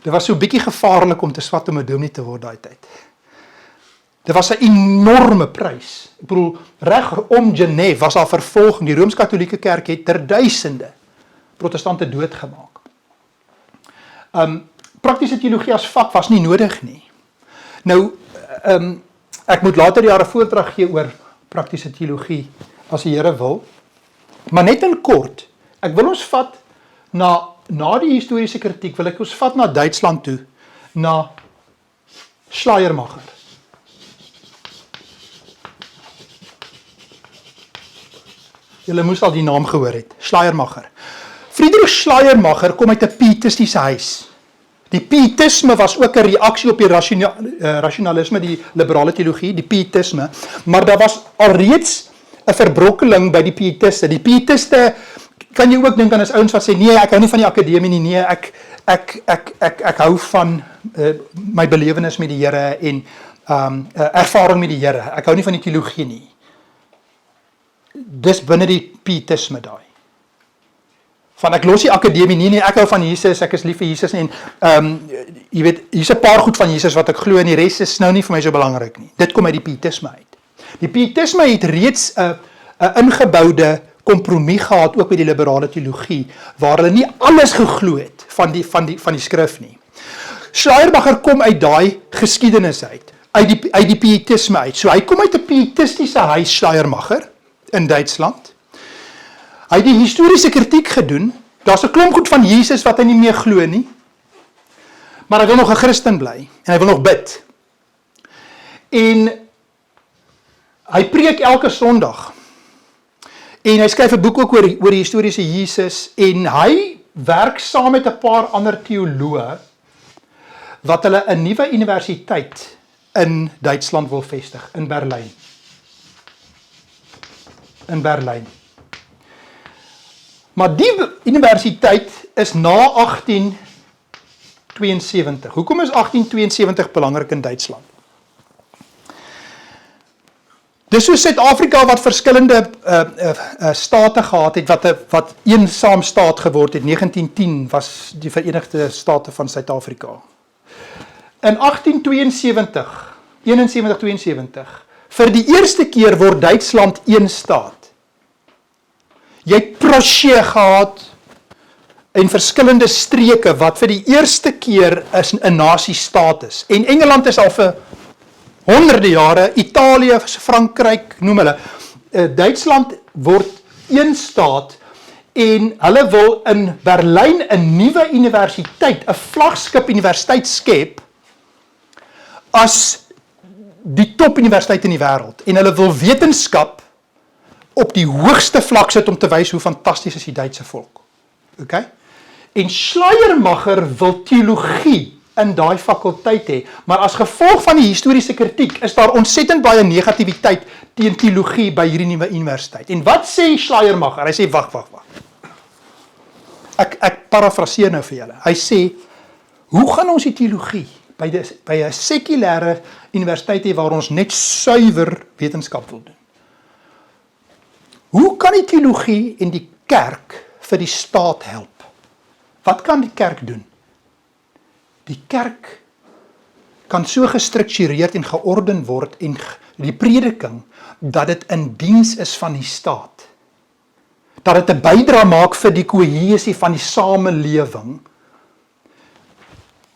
S1: Dit was so bietjie gevaarlik om te swat om 'n dominee te word daai tyd. Dit was 'n enorme prys. Ek bedoel, reg om Genève was daar vervolging. Die Rooms-Katolieke Kerk het duisende protestante doodgemaak. Praktiese teologie as vak was nie nodig nie. Nou, ek moet later jare voordrag gee oor praktiese teologie, as die Here wil. Maar net in kort, ek wil ons vat na die historiese kritiek, wil ek ons vat na Duitsland toe, na Schleiermacher. Julle moes al die naam gehoor het, Schleiermacher. Friedrich Schleiermacher kom uit 'n pietistiese huis. Die pietisme was ook 'n reaksie op die rationalisme, die liberale teologie, die pietisme, maar daar was alreeds 'n verbrokkeling by die pietiste. Die pietiste, kan jy ook dink aan as ouens wat sê, nee, ek hou nie van die akademie nie, nee, ek hou van my belewenis met die Here en ervaring met die Here. Ek hou nie van die teologie nie. Dis binne die pietisme daai. Van ek los die akademie nie, ek hou van Jesus, ek is lief vir Jesus en jy weet, hier's 'n paar goed van Jesus wat ek glo en die res is nou nie vir my so belangrik nie. Dit kom uit die pietisme uit. Die pietisme het reeds 'n ingeboude kompromie gehad ook met die liberale teologie waar hulle nie alles geglo het van die skrif nie. Schleiermacher kom uit daai geskiedenis uit die pietisme uit. So hy kom uit 'n pietistiese huis, Schleiermacher in Duitsland. Hy het die historiese kritiek gedoen. Daar's 'n klomp goed van Jesus wat hy nie meer glo nie. Maar hy wil nog 'n Christen bly en hy wil nog bid. En hy preek elke Sondag. En hy skryf 'n boek ook oor die historiese Jesus en hy werk saam met 'n paar ander teoloë wat hulle 'n nuwe universiteit in Duitsland wil vestig, in Berlyn. In Berlyn. Maar die universiteit is na 1872. Hoekom is 1872 belangrik in Duitsland? Dis so Suid-Afrika wat verskillende state gehad het, wat een saam staat geword het. 1910 was die Verenigde State van Suid-Afrika. In 1872, 71-72, vir die eerste keer word Duitsland een staat. Jy het Prussie gehad en verskillende streke wat vir die eerste keer is 'n nasiestaat is. En Engeland is al vir honderde jare, Italië, Frankryk, noem hulle. Duitsland word een staat en hulle wil in Berlyn 'n nuwe universiteit, 'n vlaggenskap universiteit skep as die topuniversiteit in die wêreld. En hulle wil wetenskap op die hoogste vlak sit om te wys hoe fantasties is die Duitse volk. Okay? En Schleiermacher wil teologie in daai fakulteit hê, maar as gevolg van die historiese kritiek is daar ontsettend baie negativiteit teen teologie by hierdie nuwe universiteit. En wat sê Schleiermacher? Hy sê wag. Ek parafraseer nou vir julle. Hy sê, hoe gaan ons die teologie by 'n sekulêre universiteit hê waar ons net suiwer wetenskap wil doen? Hoe kan die teologie en die kerk vir die staat help? Wat kan die kerk doen? die kerk kan so gestruktureerd en georden word en die prediking, dat dit in diens is van die staat. Dat dit 'n bydra maak vir die kohesie van die samelewing.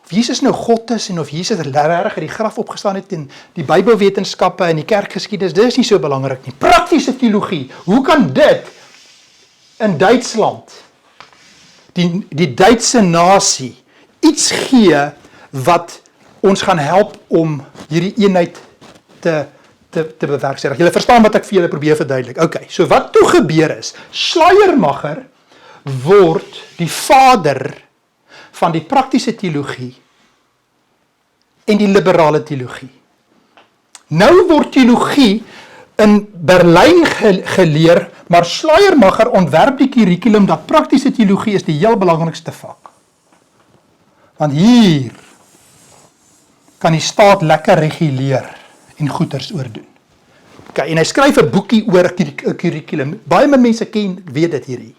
S1: Of Jesus nou God is en of Jesus regtig uit die graf opgestaan het en die Bybelwetenskappe en die kerkgeskiedenis, dit is nie so belangrik nie. Praktiese teologie, hoe kan dit in Duitsland, die Duitse nasie, iets gee wat ons gaan help om hierdie eenheid te bewerkstellig. Julle verstaan wat ek vir julle probeer verduidelik. Okay, so wat toe gebeur is, Schleiermacher word die vader van die praktiese teologie en die liberale teologie. Nou word teologie in Berlyn geleer, maar Schleiermacher ontwerp die kurrikulum dat praktiese teologie is die heel belangrikste vak. Want hier kan die staat lekker reguleer en goeders oordoen. Okay, en hy skryf 'n boekie oor 'n kurrikulum. Baie mense weet dit hierdie.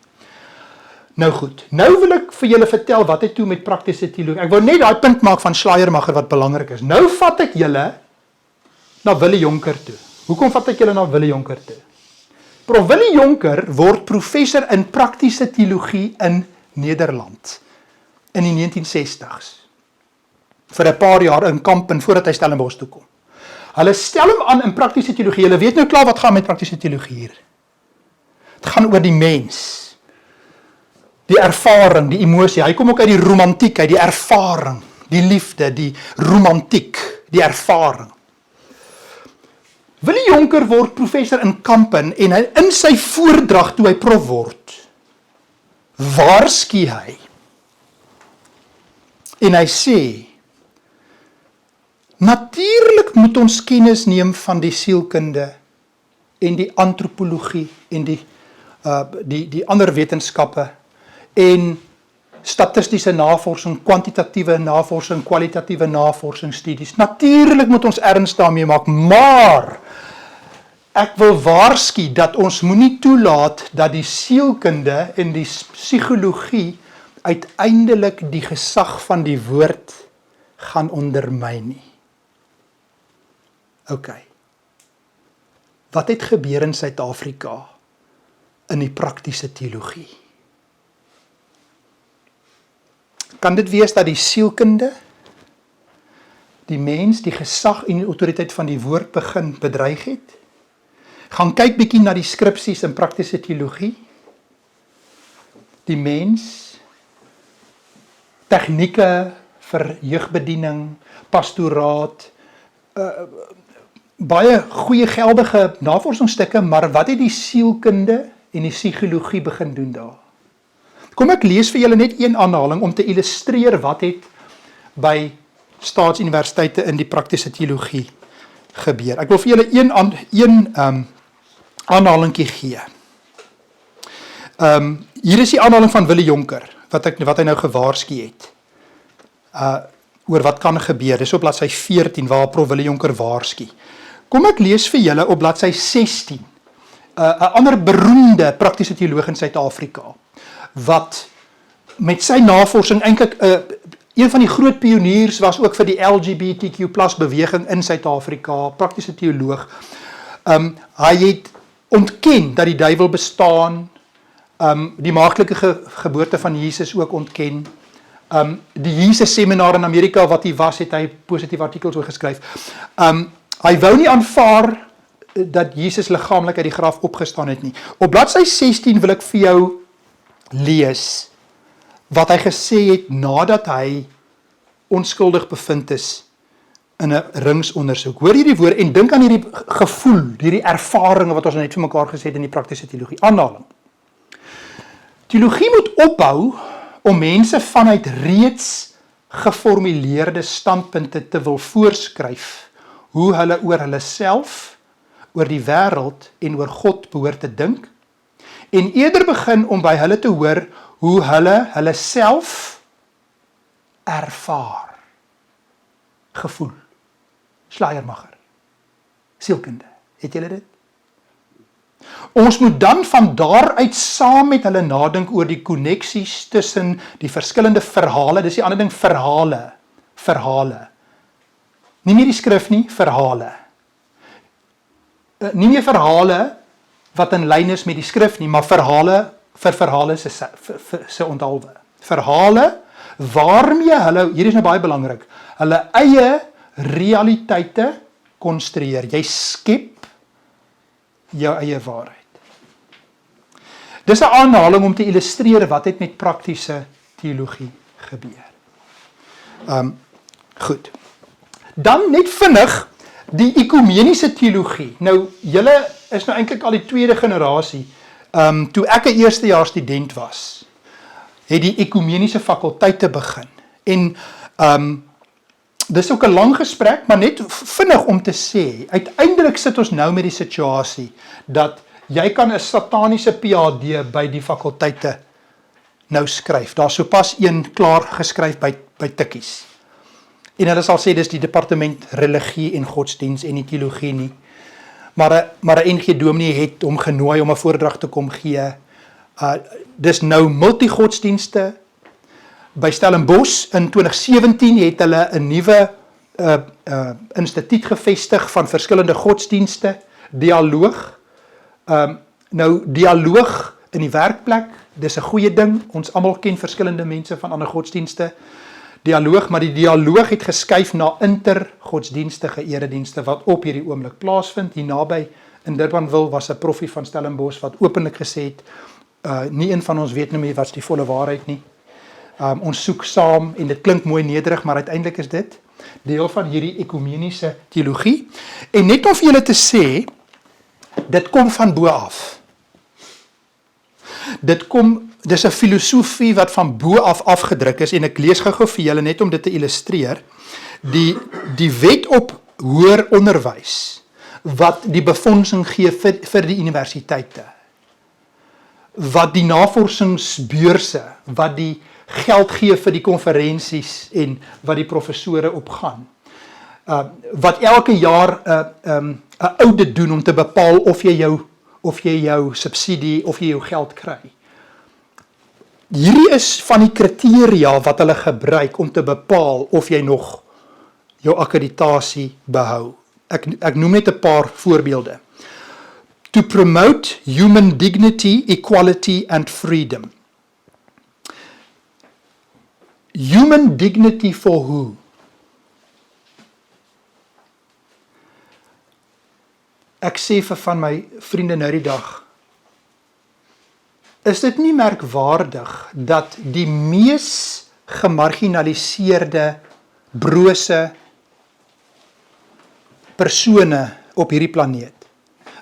S1: Nou goed, nou wil ek vir julle vertel wat het toe met praktiese teologie. Ek wou net daai punt maak van Schleiermacher wat belangrik is. Nou vat ek julle na Willie Jonker toe. Hoekom vat ek julle na Willie Jonker toe? Prof Willie Jonker word professor in praktiese teologie in Nederland in die 1960s. Vir 'n paar jaar in Kampen voordat hy Stellenbosch toe kom. Hulle stel hom aan in praktiese teologie. Hulle weet nou klaar wat gaan met praktiese teologie hier. Het gaan oor die mens. Die ervaring, die emosie. Hy kom ook uit die romantiek, uit die ervaring, die liefde, die romantiek, die ervaring. Willie Jonker word professor in Kampen en hy in sy voordrag toe hy prof word, waarsku hy. En hy sê, natuurlik moet ons kennis neem van die sielkunde en die antropologie en die ander wetenskappe en statistiese navorsing, kwantitatiewe navorsing, kwalitatiewe navorsingsstudies. Natuurlik moet ons erns daarmee maak, maar ek wil waarsku dat ons moenie toelaat dat die sielkunde en die psigologie uiteindelik die gesag van die woord gaan ondermyn nie. Okay. Wat het gebeur in Suid-Afrika in die praktiese teologie? Kan dit wees dat die sielkunde, die mens, die gesag en die autoriteit van die woord begin bedreig het? Gaan kyk bietjie na die skripsies in praktiese teologie. Die mens, tegnieke vir jeugbediening, pastoraat, baie goeie geldige navorsingsstukke, maar wat het die sielkunde en die psigologie begin doen daar? Kom ek lees vir julle net een aanhaling om te illustreer wat het by staatsuniversiteite in die praktiese teologie gebeur. Ek wil vir julle een aanhalingkie gee. Hier is die aanhaling van Willie Jonker, wat hy nou gewaarsku het. Oor wat kan gebeur. Dis op bladsy 14 waar Prof Willie Jonker waarsku. Kom ek lees vir julle op bladsy 16. 'n ander beroemde praktiese teoloog in Suid-Afrika wat met sy navorsing eintlik een van die groot pioniers was ook vir die LGBTQ+ beweging in Suid-Afrika, praktiese teoloog. Hy het ontken dat die duiwel bestaan, die maaklike geboorte van Jesus ook ontken. Die Jesus seminar in Amerika wat hy was, het hy positief artikels oor geskryf. Hy wou nie aanvaar dat Jesus liggaamlik uit die graf opgestaan het nie. Op bladsy 16 wil ek vir jou lees wat hy gesê het nadat hy onskuldig bevind is in 'n ringsondersoek. Hoor hierdie woord en dink aan hierdie gevoel, hierdie ervarings wat ons net vir mekaar gesê het in die praktiese teologie. Aanhaling. Teologie moet ophou om mense vanuit reeds geformuleerde standpunte te wil voorskryf hoe hulle oor hulle self, oor die wêreld en oor God behoort te dink, en eerder begin om by hulle te hoor hoe hulle self ervaar. Gevoel. Schleiermacher. Sielkunde. Het julle dit? Ons moet dan van daaruit saam met hulle nadink oor die koneksies tussen die verskillende verhale, dis die ander ding, verhale, verhale. Nie meer die skrif nie, verhale. Nie meer verhale wat in lyn is met die skrif nie, maar verhale vir verhale se onthaalwe. Verhale waarmee hulle, hier is nou baie belangrik, hulle eie realiteite konstrueer. Jy skep jou eie waarheid. Dis 'n aanhaling om te illustreer wat het met praktiese teologie gebeur. Goed. Dan net vinnig die ekumeniese teologie. Nou, julle is nou eintlik al die tweede generasie. Toe ek 'n eerstejaars student was, het die ekumeniese fakulteite begin. En dis ook 'n lang gesprek, maar net vinnig om te sê, uiteindelik sit ons nou met die situasie dat jy kan 'n sataniese PhD by die fakulteite nou skryf. Daar's sopas een klaar geskryf by Tikkies. En hulle sal sê dis die departement religie en godsdiens en nie teologie nie. Maar 'n NG Dominee het hom genooi om 'n voordrag te kom gee. Dis nou multigodsdienste. By Stellenbosch in 2017 het hulle 'n nuwe instituut gevestig van verskillende godsdienste, dialoog. Nou dialoog in die werkplek, dis 'n goeie ding. Ons almal ken verskillende mense van ander godsdienste. Dialoog, maar die dialoog het geskuif na intergodsdienstige eredienste wat op hierdie oomblik plaasvind. Hier naby in Durbanville was 'n proffie van Stellenbosch wat openlik gesê het, nie een van ons weet nou meer wat die volle waarheid nie. Ons soek saam en dit klink mooi nederig, maar uiteindelik is dit deel van hierdie ekumeniese teologie. En net om vir julle te sê, dit kom van bo af. Dis 'n filosofie wat van bo af afgedruk is, en ek lees gou vir julle net om dit te illustreer. Die wet op hoër onderwys wat die befondsing gee vir die universiteite, wat die navorsingsbeurse, wat die geld gee vir die konferensies en wat die professore opgaan, wat elke jaar 'n audit doen om te bepaal of jy jou subsidie, of jy jou geld kry. Hierdie is van die kriteria wat hulle gebruik om te bepaal of jy nog jou akkreditasie behou. Ek noem net 'n paar voorbeelde. To promote human dignity, equality and freedom. Human dignity for who? Ek sê vir van my vriende nou die dag, is dit nie merkwaardig dat die mees gemarginaliseerde, brose persone op hierdie planeet,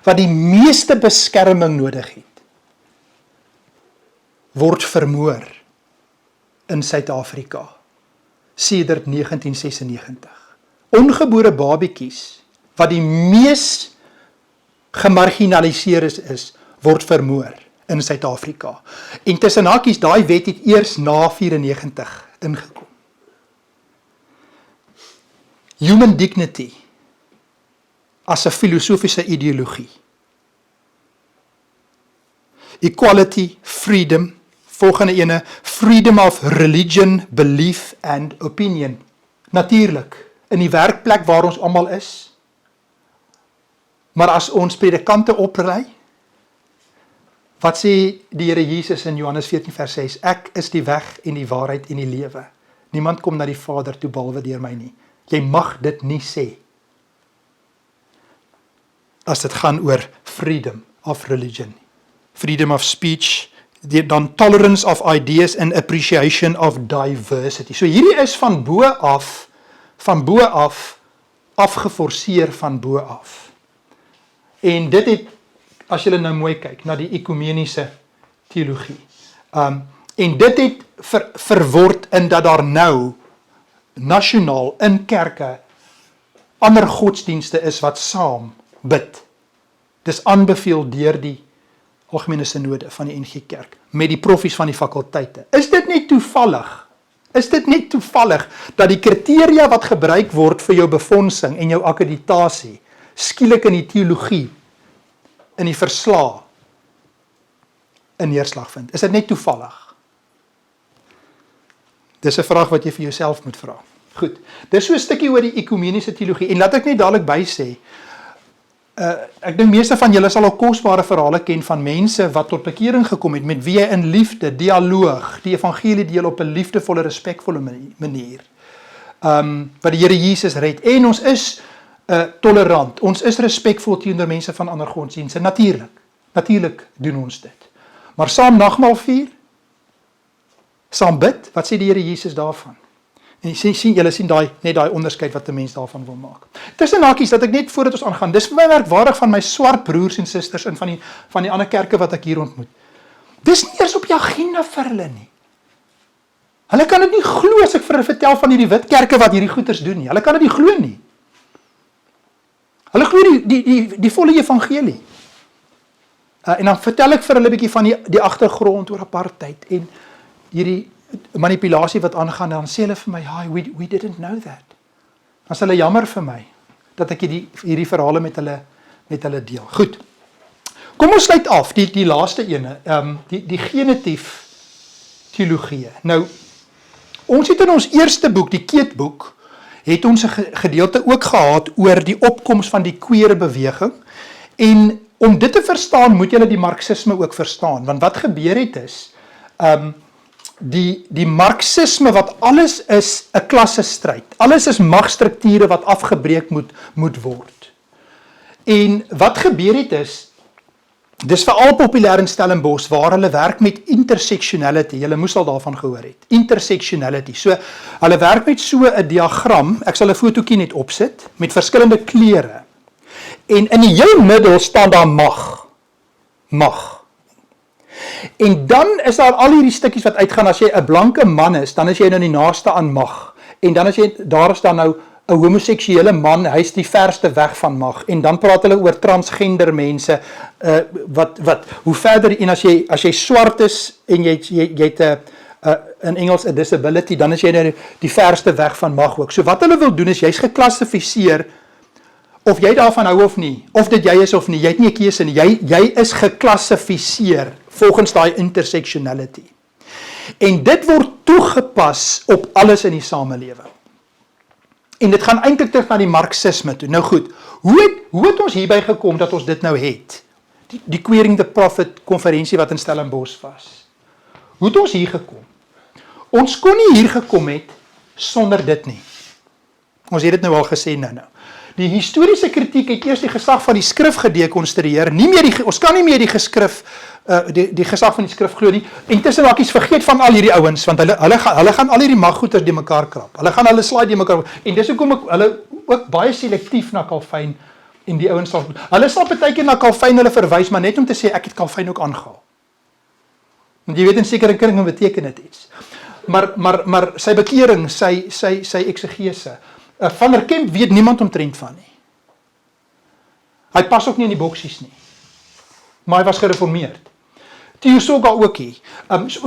S1: wat die meeste beskerming nodig het, word vermoor in Suid-Afrika sedert 1996. Ongebore babiekies, wat die mees gemarginaliseer is, word vermoor in Suid-Afrika. En tussen hakies, daai wet het eers na 94 ingekom. Human dignity as 'n filosofiese ideologie. Equality, freedom, volgende ene, freedom of religion, belief and opinion. Natuurlik, in die werkplek waar ons almal is, maar as ons predikante oplei, wat sê die Here Jesus in Johannes 14 vers 6, ek is die weg en die waarheid en die lewe. Niemand kom na die Vader toe behalwe deur my nie. Jy mag dit nie sê, as dit gaan oor freedom of religion, freedom of speech, dan tolerance of ideas and appreciation of diversity. So hierdie is van bo af, afgeforceer van bo af. En dit het, as julle nou mooi kyk, na die ekumeniese teologie. En dit het verword in dat daar nou, nasionaal, in kerke, ander godsdienste is wat saam bid. Dis aanbeveel deur die Algemene Sinode van die NG Kerk, met die proffies van die fakulteite. Is dit net toevallig? Is dit net toevallig, dat die kriteria wat gebruik word vir jou befondsing en jou akkreditasie, skielik in die teologie, in die verslae, in neerslag vind? Is dit net toevallig? Dis 'n vraag wat jy vir jouself moet vra. Goed, dis so 'n stukkie oor die ekumeniese teologie, en laat ek net dadelik by sê, ek dink meeste van julle sal al kosbare verhale ken van mense wat tot bekering gekom het, met wie jy in liefde, dialoog, die evangelie deel op 'n liefdevolle, respekvolle manier, wat die Here Jesus red, en ons is tolerant, ons is respekvol teenoor mense van ander godsdienste, natuurlik doen ons dit, maar saam nagmaal vier, saam bid, wat sê die Here Jesus daarvan? En julle sien net daai onderskeid wat 'n mens daarvan wil maak. Tussen hakies, dat ek net voordat ons aangaan, dis vir my merkwaardig van my swart broers en susters in van die ander kerke wat ek hier ontmoet. Dis nie eers op die agenda vir hulle nie. Hulle kan dit nie glo as ek vir hulle vertel van hierdie wit kerke wat hierdie goeters doen nie. Hulle kan dit nie glo nie. Hulle glo die volle evangelie. En dan vertel ek vir hulle 'n bietjie van die agtergrond oor apartheid en hierdie manipulasie wat aangaan, dan sê hulle vir my, "Hi, we didn't know that." Dan is hulle jammer vir my dat ek hierdie verhale met hulle deel. Goed. Kom ons sluit af die laaste ene, die genetief teologie. Nou, ons het in ons eerste boek, die Keetboek, het ons 'n gedeelte ook gehad oor die opkoms van die queer beweging, en om dit te verstaan, moet julle die marxisme ook verstaan, want wat gebeur het is, die marxisme wat alles is 'n klassestryd, alles is magstrukture wat afgebreek moet word. En wat gebeur het is, dis veral populêr in Stellenbosch, waar hulle werk met intersectionality, julle moes al daarvan gehoor het, intersectionality, so, hulle werk met so 'n diagram, ek sal 'n fotootjie net opsit, met verskillende kleure, en in die heel middel staan daar mag. En dan is daar al hierdie stukkies wat uitgaan, as jy 'n blanke man is, dan is jy nou die naaste aan mag, en dan daar is dan nou 'n homoseksuele man, hy is die verste weg van mag, en dan praat hulle oor transgender mense, hoe verder, en as jy swart is, en jy het in Engels 'n disability, dan is jy nou die verste weg van mag ook. So wat hulle wil doen is, jy's geklassifiseer, of jy daarvan hou of nie, of dit jy is of nie, jy het nie 'n keuse nie, jy is geklassifiseer, volgens daai intersectionality. En dit word toegepas op alles in die samelewing. En dit gaan eintlik terug na die marxisme toe. Nou goed, hoe het ons hierby gekom dat ons dit nou het? Die Queering the Prophet konferensie wat in Stellenbosch was. Hoe het ons hier gekom? Ons kon nie hier gekom het sonder dit nie. Ons het dit nou al gesê nou. Die historiese kritiek het eers die gesag van die skrif gedekonstrueer, ons kan nie meer die gesag van die skrif glo nie, en tussen hakies vergeet van al hierdie ouens, want hulle gaan al hierdie maggoeders die mekaar krap, hulle slaai die mekaar, en dis hoekom hulle ook baie selektief na Calvin, en die ouens hulle sal partykeer na Calvin hulle verwys, maar net om te sê, ek het Calvin ook aangehaal. Want jy weet, in sekere kringe beteken dit iets. Maar sy bekering, sy eksegese, Van der Kemp weet niemand omtrent van nie. Hy pas ook nie in die boksies nie. Maar hy was gereformeerd. Theo Soga ook hier.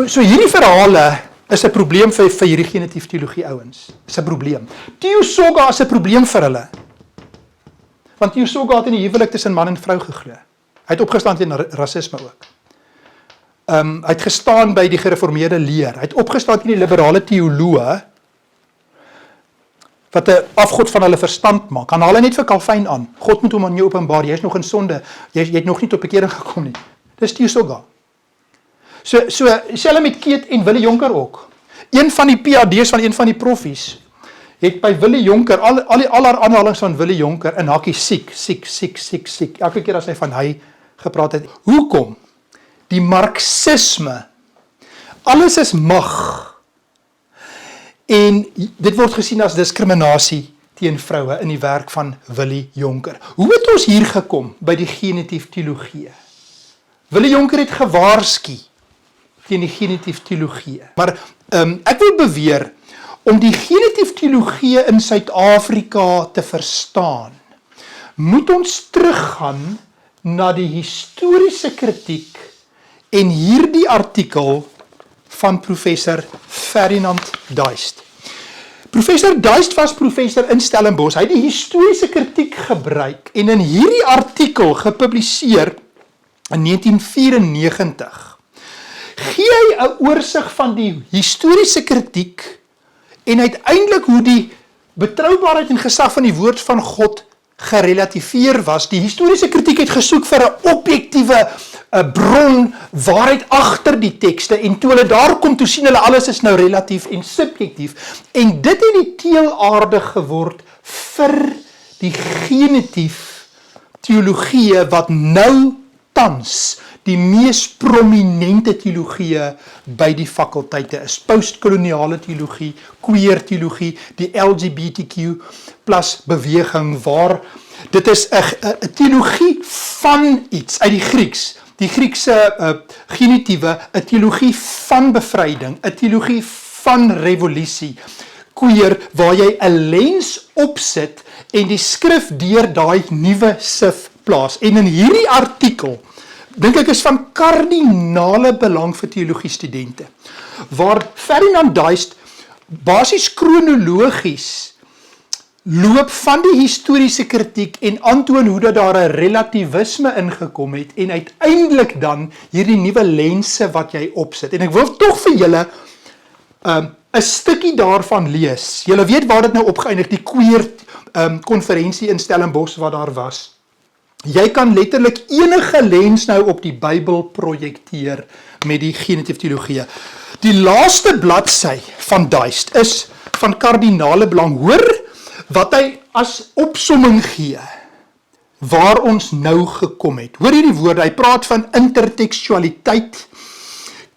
S1: So hierdie verhale is 'n probleem vir hierdie genetief teologie ouens. Is 'n probleem. Theo Soga is 'n probleem vir hulle. Want Theo Soga het in die huwelik tussen man en vrou geglo. Hy het opgestaan teen rasisme ook. Hy het gestaan by die gereformeerde leer. Hy het opgestaan teen die liberale teoloë, wat 'n afgod van hulle verstand maak. Kan hulle net vir Calvin aan. God moet hom aan jou openbaar. Jy is nog in sonde. Jy het nog nie tot bekering gekom nie. Dis Theo Soga. So selfs met Keet en Willie Jonker ook. Een van die PhD's van een van die proffies het by Willie Jonker al haar aanhalings van Willie Jonker in hakkie siek. Elke keer as hy van hy gepraat het. Hoekom? Die marxisme. Alles is mag. En dit word gesien as diskriminasie teen vroue in die werk van Willie Jonker. Hoe het ons hier gekom by die genetief teologie? Willie Jonker het gewaarsku teen die genetief teologie. Maar ek wil beweer, om die genetief teologie in Suid-Afrika te verstaan, moet ons teruggaan na die historiese kritiek en hierdie artikel van professor Ferdinand Duist. Professor Duist was professor in Stellenbosch. Hy het die historiese kritiek gebruik en in hierdie artikel gepubliseer in 1994 gee hy 'n oorsig van die historiese kritiek en uiteindelik hoe die betroubaarheid en gesag van die woord van God gerelativeer was. Die historiese kritiek het gesoek vir 'n objektiewe bron, waarheid agter die tekste, en toe hulle daar kom, toe sien hulle alles is nou relatief en subjektief, en dit het die teelaarde geword vir die genetief teologie wat nou tans die mees prominente teologie by die fakulteite is. Postkoloniale teologie, queer teologie, die LGBTQ plus beweging, waar dit is 'n teologie van iets uit die Grieks. Die Griekse genitiewe, 'n teologie van bevryding, 'n teologie van revolusie. Queer, waar jy 'n lens opsit en die skrif deur daai nuwe sif plaas. En in hierdie artikel, dink ek is van kardinale belang vir teologie studente, waar Ferdinand Duist basies kronologies loop van die historiese kritiek en aantoon hoe dat daar 'n relativisme ingekom het en uiteindelik dan hierdie nuwe lense wat jy opsit. En ek wil tog vir julle 'n stukkie daarvan lees. Julle weet waar dit nou opgeëindig, die queer konferensie in Stellenbosch wat daar was. Jy kan letterlik enige lens nou op die Bybel projekteer met die genetief teologie. Die laaste bladsy van Duist is van kardinale belang. Hoor wat hy as opsomming gee, waar ons nou gekom het. Hoor hierdie woorde, hy praat van intertekstualiteit,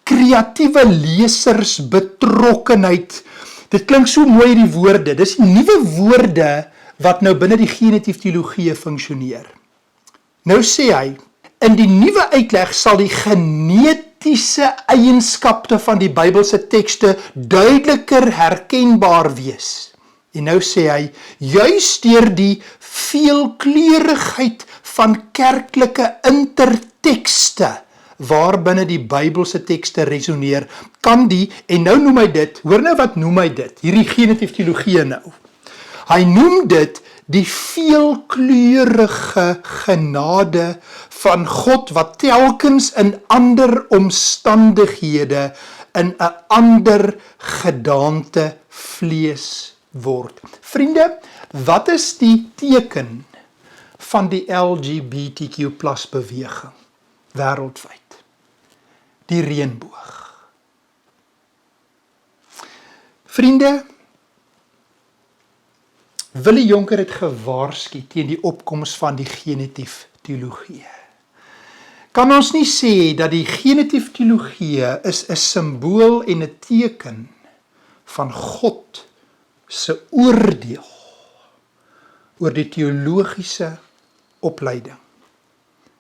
S1: kreatiewe lesersbetrokkenheid. Dit klink so mooi die woorde, dis nuwe woorde wat nou binne die genetief teologie funksioneer. Nou sê hy, in die nuwe uitleg sal die genetiese eienskappe van die Bybelse tekste duideliker herkenbaar wees. En nou sê hy, juis deur die veelkleurigheid van kerklike intertekste waarbinne die Bybelse tekste resoneer, kan die, en nou noem hy dit, hoor nou wat noem hy dit, hierdie genetief teologie nou. Hy noem dit die veelkleurige genade van God wat telkens in ander omstandighede in 'n ander gedaante vlees word. Vriende, wat is die teken van die LGBTQ+ beweging wêreldwyd? Die reënboog. Vriende, Willie Jonker het gewaarsku teen die opkoms van die genetief teologie. Kan ons nie sê dat die genetief teologie is 'n simbool en 'n teken van God se oordeel oor die teologiese opleiding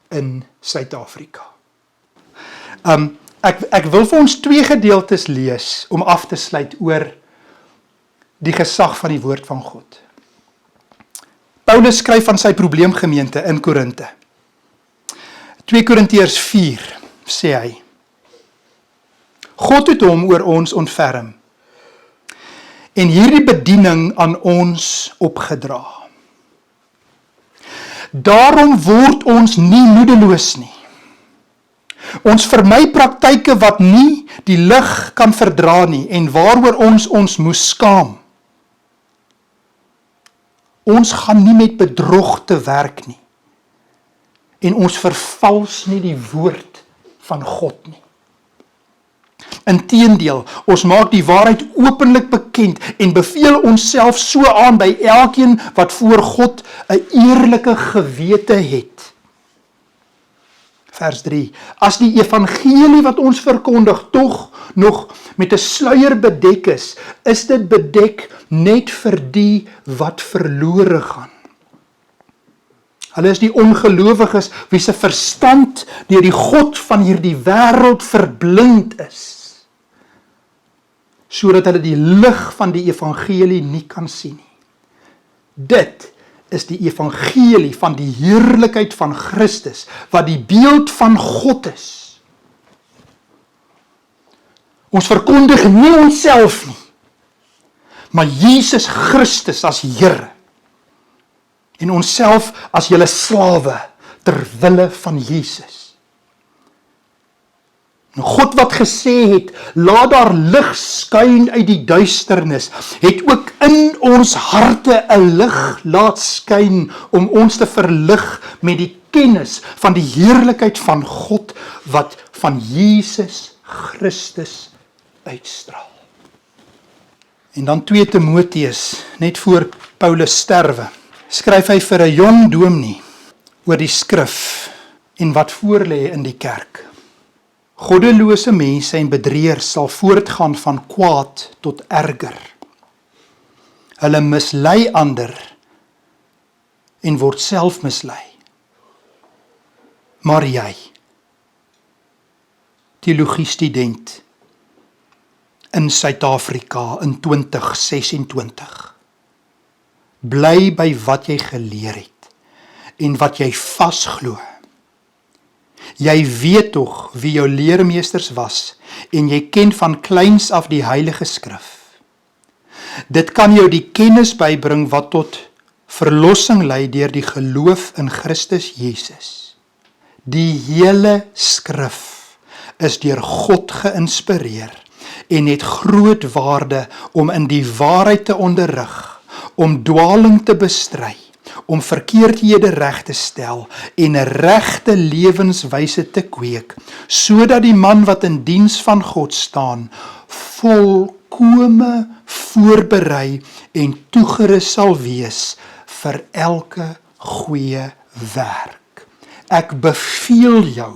S1: in Suid-Afrika? Ek wil vir ons 2 gedeeltes lees om af te sluit oor die gesag van die woord van God. Paulus skryf van sy probleemgemeente in Korinte. 2 Korintiërs 4 sê hy, God het hom oor ons ontferm en hierdie bediening aan ons opgedra. Daarom word ons nie moedeloos nie. Ons vermy praktyke wat nie die lig kan verdra nie en waaroor ons moes skaam. Ons gaan nie met bedrog te werk nie. En ons vervals nie die woord van God nie. Inteendeel, ons maak die waarheid openlik bekend en beveel onsself so aan by elkeen wat voor God 'n eerlike gewete het. Vers 3, as die evangelie wat ons verkondig tog nog met 'n sluier bedek is dit bedek net vir die wat verlore gaan. Hulle is die ongelowiges wie se verstand deur die God van hierdie wêreld verblind is, sodat hulle die lig van die evangelie nie kan sien nie. Dit is die evangelie van die heerlikheid van Christus, wat die beeld van God is. Ons verkondig nie onsself nie, maar Jesus Christus as Here, en onsself as julle slawe ter wille van Jesus. God wat gesê het, laat daar lig skyn uit die duisternis, het ook in ons harte 'n lig laat skyn om ons te verlig met die kennis van die heerlikheid van God wat van Jesus Christus uitstraal. En dan 2 Timoteus, net voor Paulus sterwe, skryf hy vir 'n jong dominee oor die skrif en wat voorlê in die kerk. Goddelose mense en bedrieërs sal voortgaan van kwaad tot erger. Hulle mislei ander en word self mislei. Maar jy, teologiestudent in Suid-Afrika in 2026, bly by wat jy geleer het en wat jy vasglo. Jy weet tog wie jou leermeesters was en jy ken van kleins af die Heilige Skrif. Dit kan jou die kennis bybring wat tot verlossing lei deur die geloof in Christus Jesus. Die hele Skrif is deur God geïnspireer en het groot waarde om in die waarheid te onderrig, om dwaling te bestry, om verkeerdhede reg te stel en 'n regte lewenswyse te kweek, sodat die man wat in diens van God staan, volkome voorberei en toegerus sal wees vir elke goeie werk. Ek beveel jou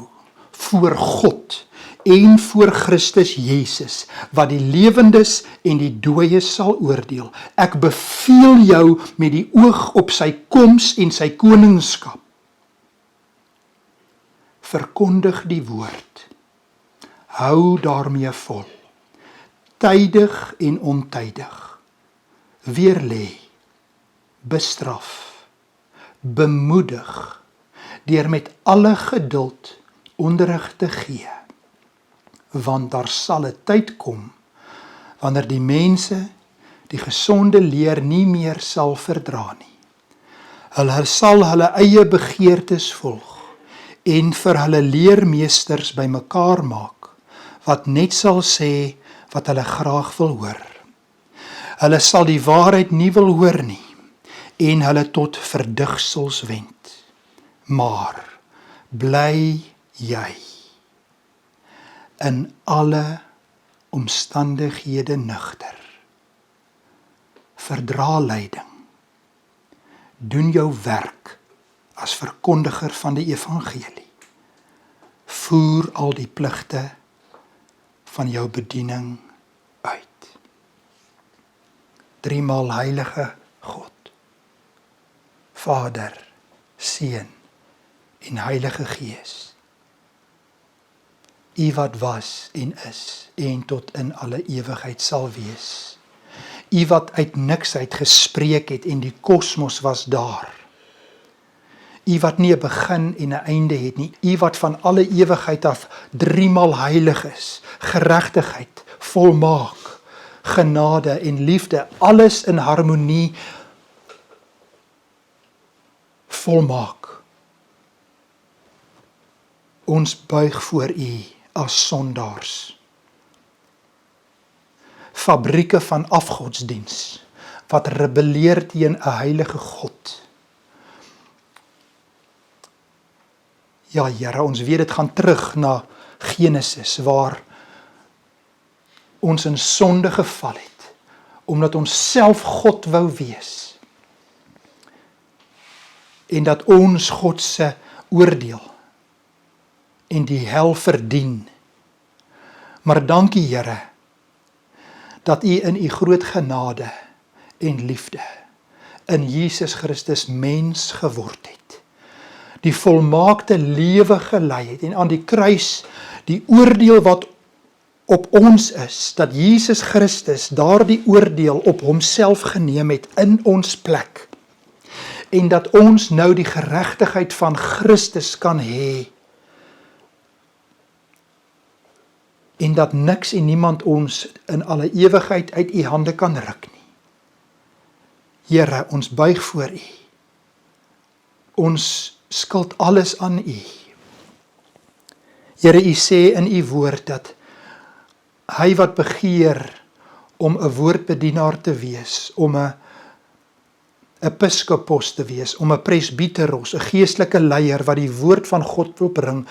S1: voor God en voor Christus Jesus, wat die lewendes en die dooies sal oordeel. Ek beveel jou met die oog op sy koms en sy koningskap. Verkondig die woord. Hou daarmee vol. Tydig en ontydig. Weerlê, bestraf, bemoedig, deur met alle geduld onderrig te gee. Want daar sal 'n tyd kom, wanneer die mense die gesonde leer nie meer sal verdra nie. Hulle sal hulle eie begeertes volg en vir hulle leermeesters bymekaar maak, wat net sal sê wat hulle graag wil hoor. Hulle sal die waarheid nie wil hoor nie en hulle tot verdigsels wend. Maar bly jy in alle omstandighede nugter. Verdra lyding. Doen jou werk as verkondiger van die evangelie. Voer al die pligte van jou bediening uit. Driemaal heilige God, Vader, Seun en Heilige Gees. U wat was en is en tot in alle ewigheid sal wees. U wat uit niks uit gespreek het en die kosmos was daar. U wat nie 'n begin en 'n einde het nie. U wat van alle ewigheid af driemaal heilig is. Geregtigheid, volmaak, genade en liefde, alles in harmonie volmaak. Ons buig voor u as sondaars. Fabrieke van afgodsdiens, wat rebelleer teen 'n heilige God. Ja, Here, ons weet dit gaan terug na Genesis, waar ons in sonde geval het, omdat ons self God wou wees. En dat ons God se oordeel en die hel verdien. Maar dankie, Here, dat u in u groot genade en liefde in Jesus Christus mens geword het. Die volmaakte lewe gelei het en aan die kruis die oordeel wat op ons is, dat Jesus Christus daardie oordeel op homself geneem het in ons plek. En dat ons nou die geregtigheid van Christus kan hê. En dat niks en niemand ons in alle ewigheid uit u hande kan ruk nie. Here, ons buig voor u. Ons skuld alles aan u. Here, U sê in U woord dat hy wat begeer om 'n woordbedienaar te wees, om 'n episkopos te wees, om 'n presbiteros, 'n geestelike leier wat die woord van God wil bring,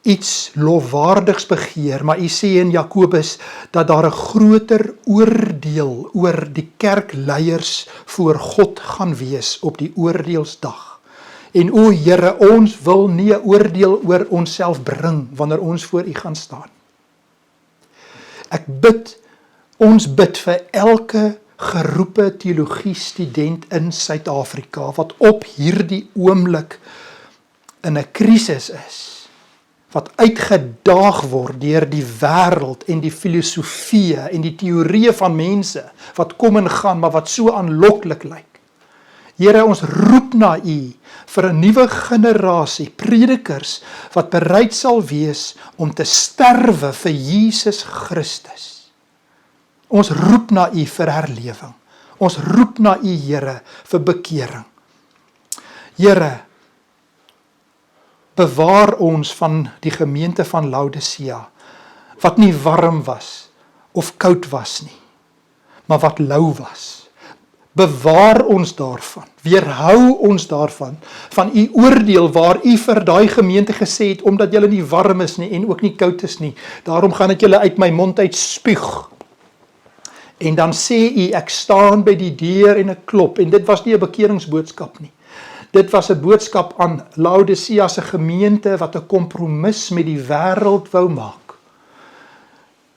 S1: iets lofwaardigs begeer, maar U sê in Jakobus dat daar 'n groter oordeel oor die kerkleiers voor God gaan wees op die oordeelsdag. En o Here, ons wil nie 'n oordeel oor onsself bring wanneer ons voor U gaan staan. Ons bid vir elke geroepe teologie student in Suid-Afrika wat op hierdie oomblik in 'n krisis is, wat uitgedaag word deur die wêreld en die filosofieë en die teorieë van mense wat kom en gaan, maar wat so aanloklik lyk. Here, ons roep na U vir 'n nuwe generasie predikers wat bereid sal wees om te sterwe vir Jesus Christus. Ons roep na U vir herlewing. Ons roep na U, Here, vir bekering. Here, bewaar ons van die gemeente van Laodicea, wat nie warm was of koud was nie, maar wat lou was. Bewaar ons daarvan, weerhou ons daarvan, van U oordeel waar U vir daai gemeente gesê het, omdat julle nie warm is nie en ook nie koud is nie, daarom gaan ek julle uit my mond uit spuug. En dan sê U, ek staan by die deur en ek klop, en dit was nie 'n bekeringsboodskap nie. Dit was 'n boodskap aan Laodicea se gemeente wat 'n kompromis met die wêreld wou maak.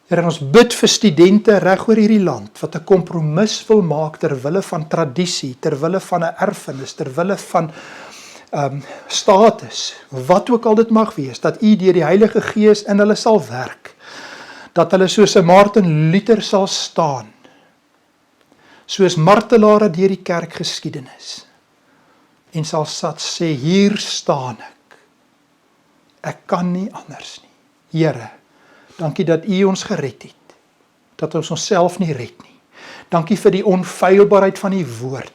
S1: Here, ons bid vir studente reg oor hierdie land wat 'n kompromis wil maak ter wille van tradisie, ter wille van 'n erfenis, ter wille van status, wat ook al dit mag wees, dat U deur die Heilige Gees in hulle sal werk, dat hulle soos 'n Martin Luther sal staan, soos martelare deur die kerkgeskiedenis, en sal sê, hier staan ek kan nie anders nie. Here, dankie dat U ons gered het, dat ons onsself nie red nie. Dankie vir die onfeilbaarheid van U woord.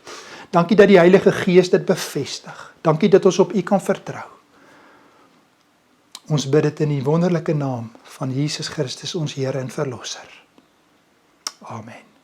S1: Dankie dat die Heilige Gees dit bevestig. Dankie dat ons op U kan vertrou. Ons bid dit in die wonderlike naam van Jesus Christus, ons Here en Verlosser. Amen.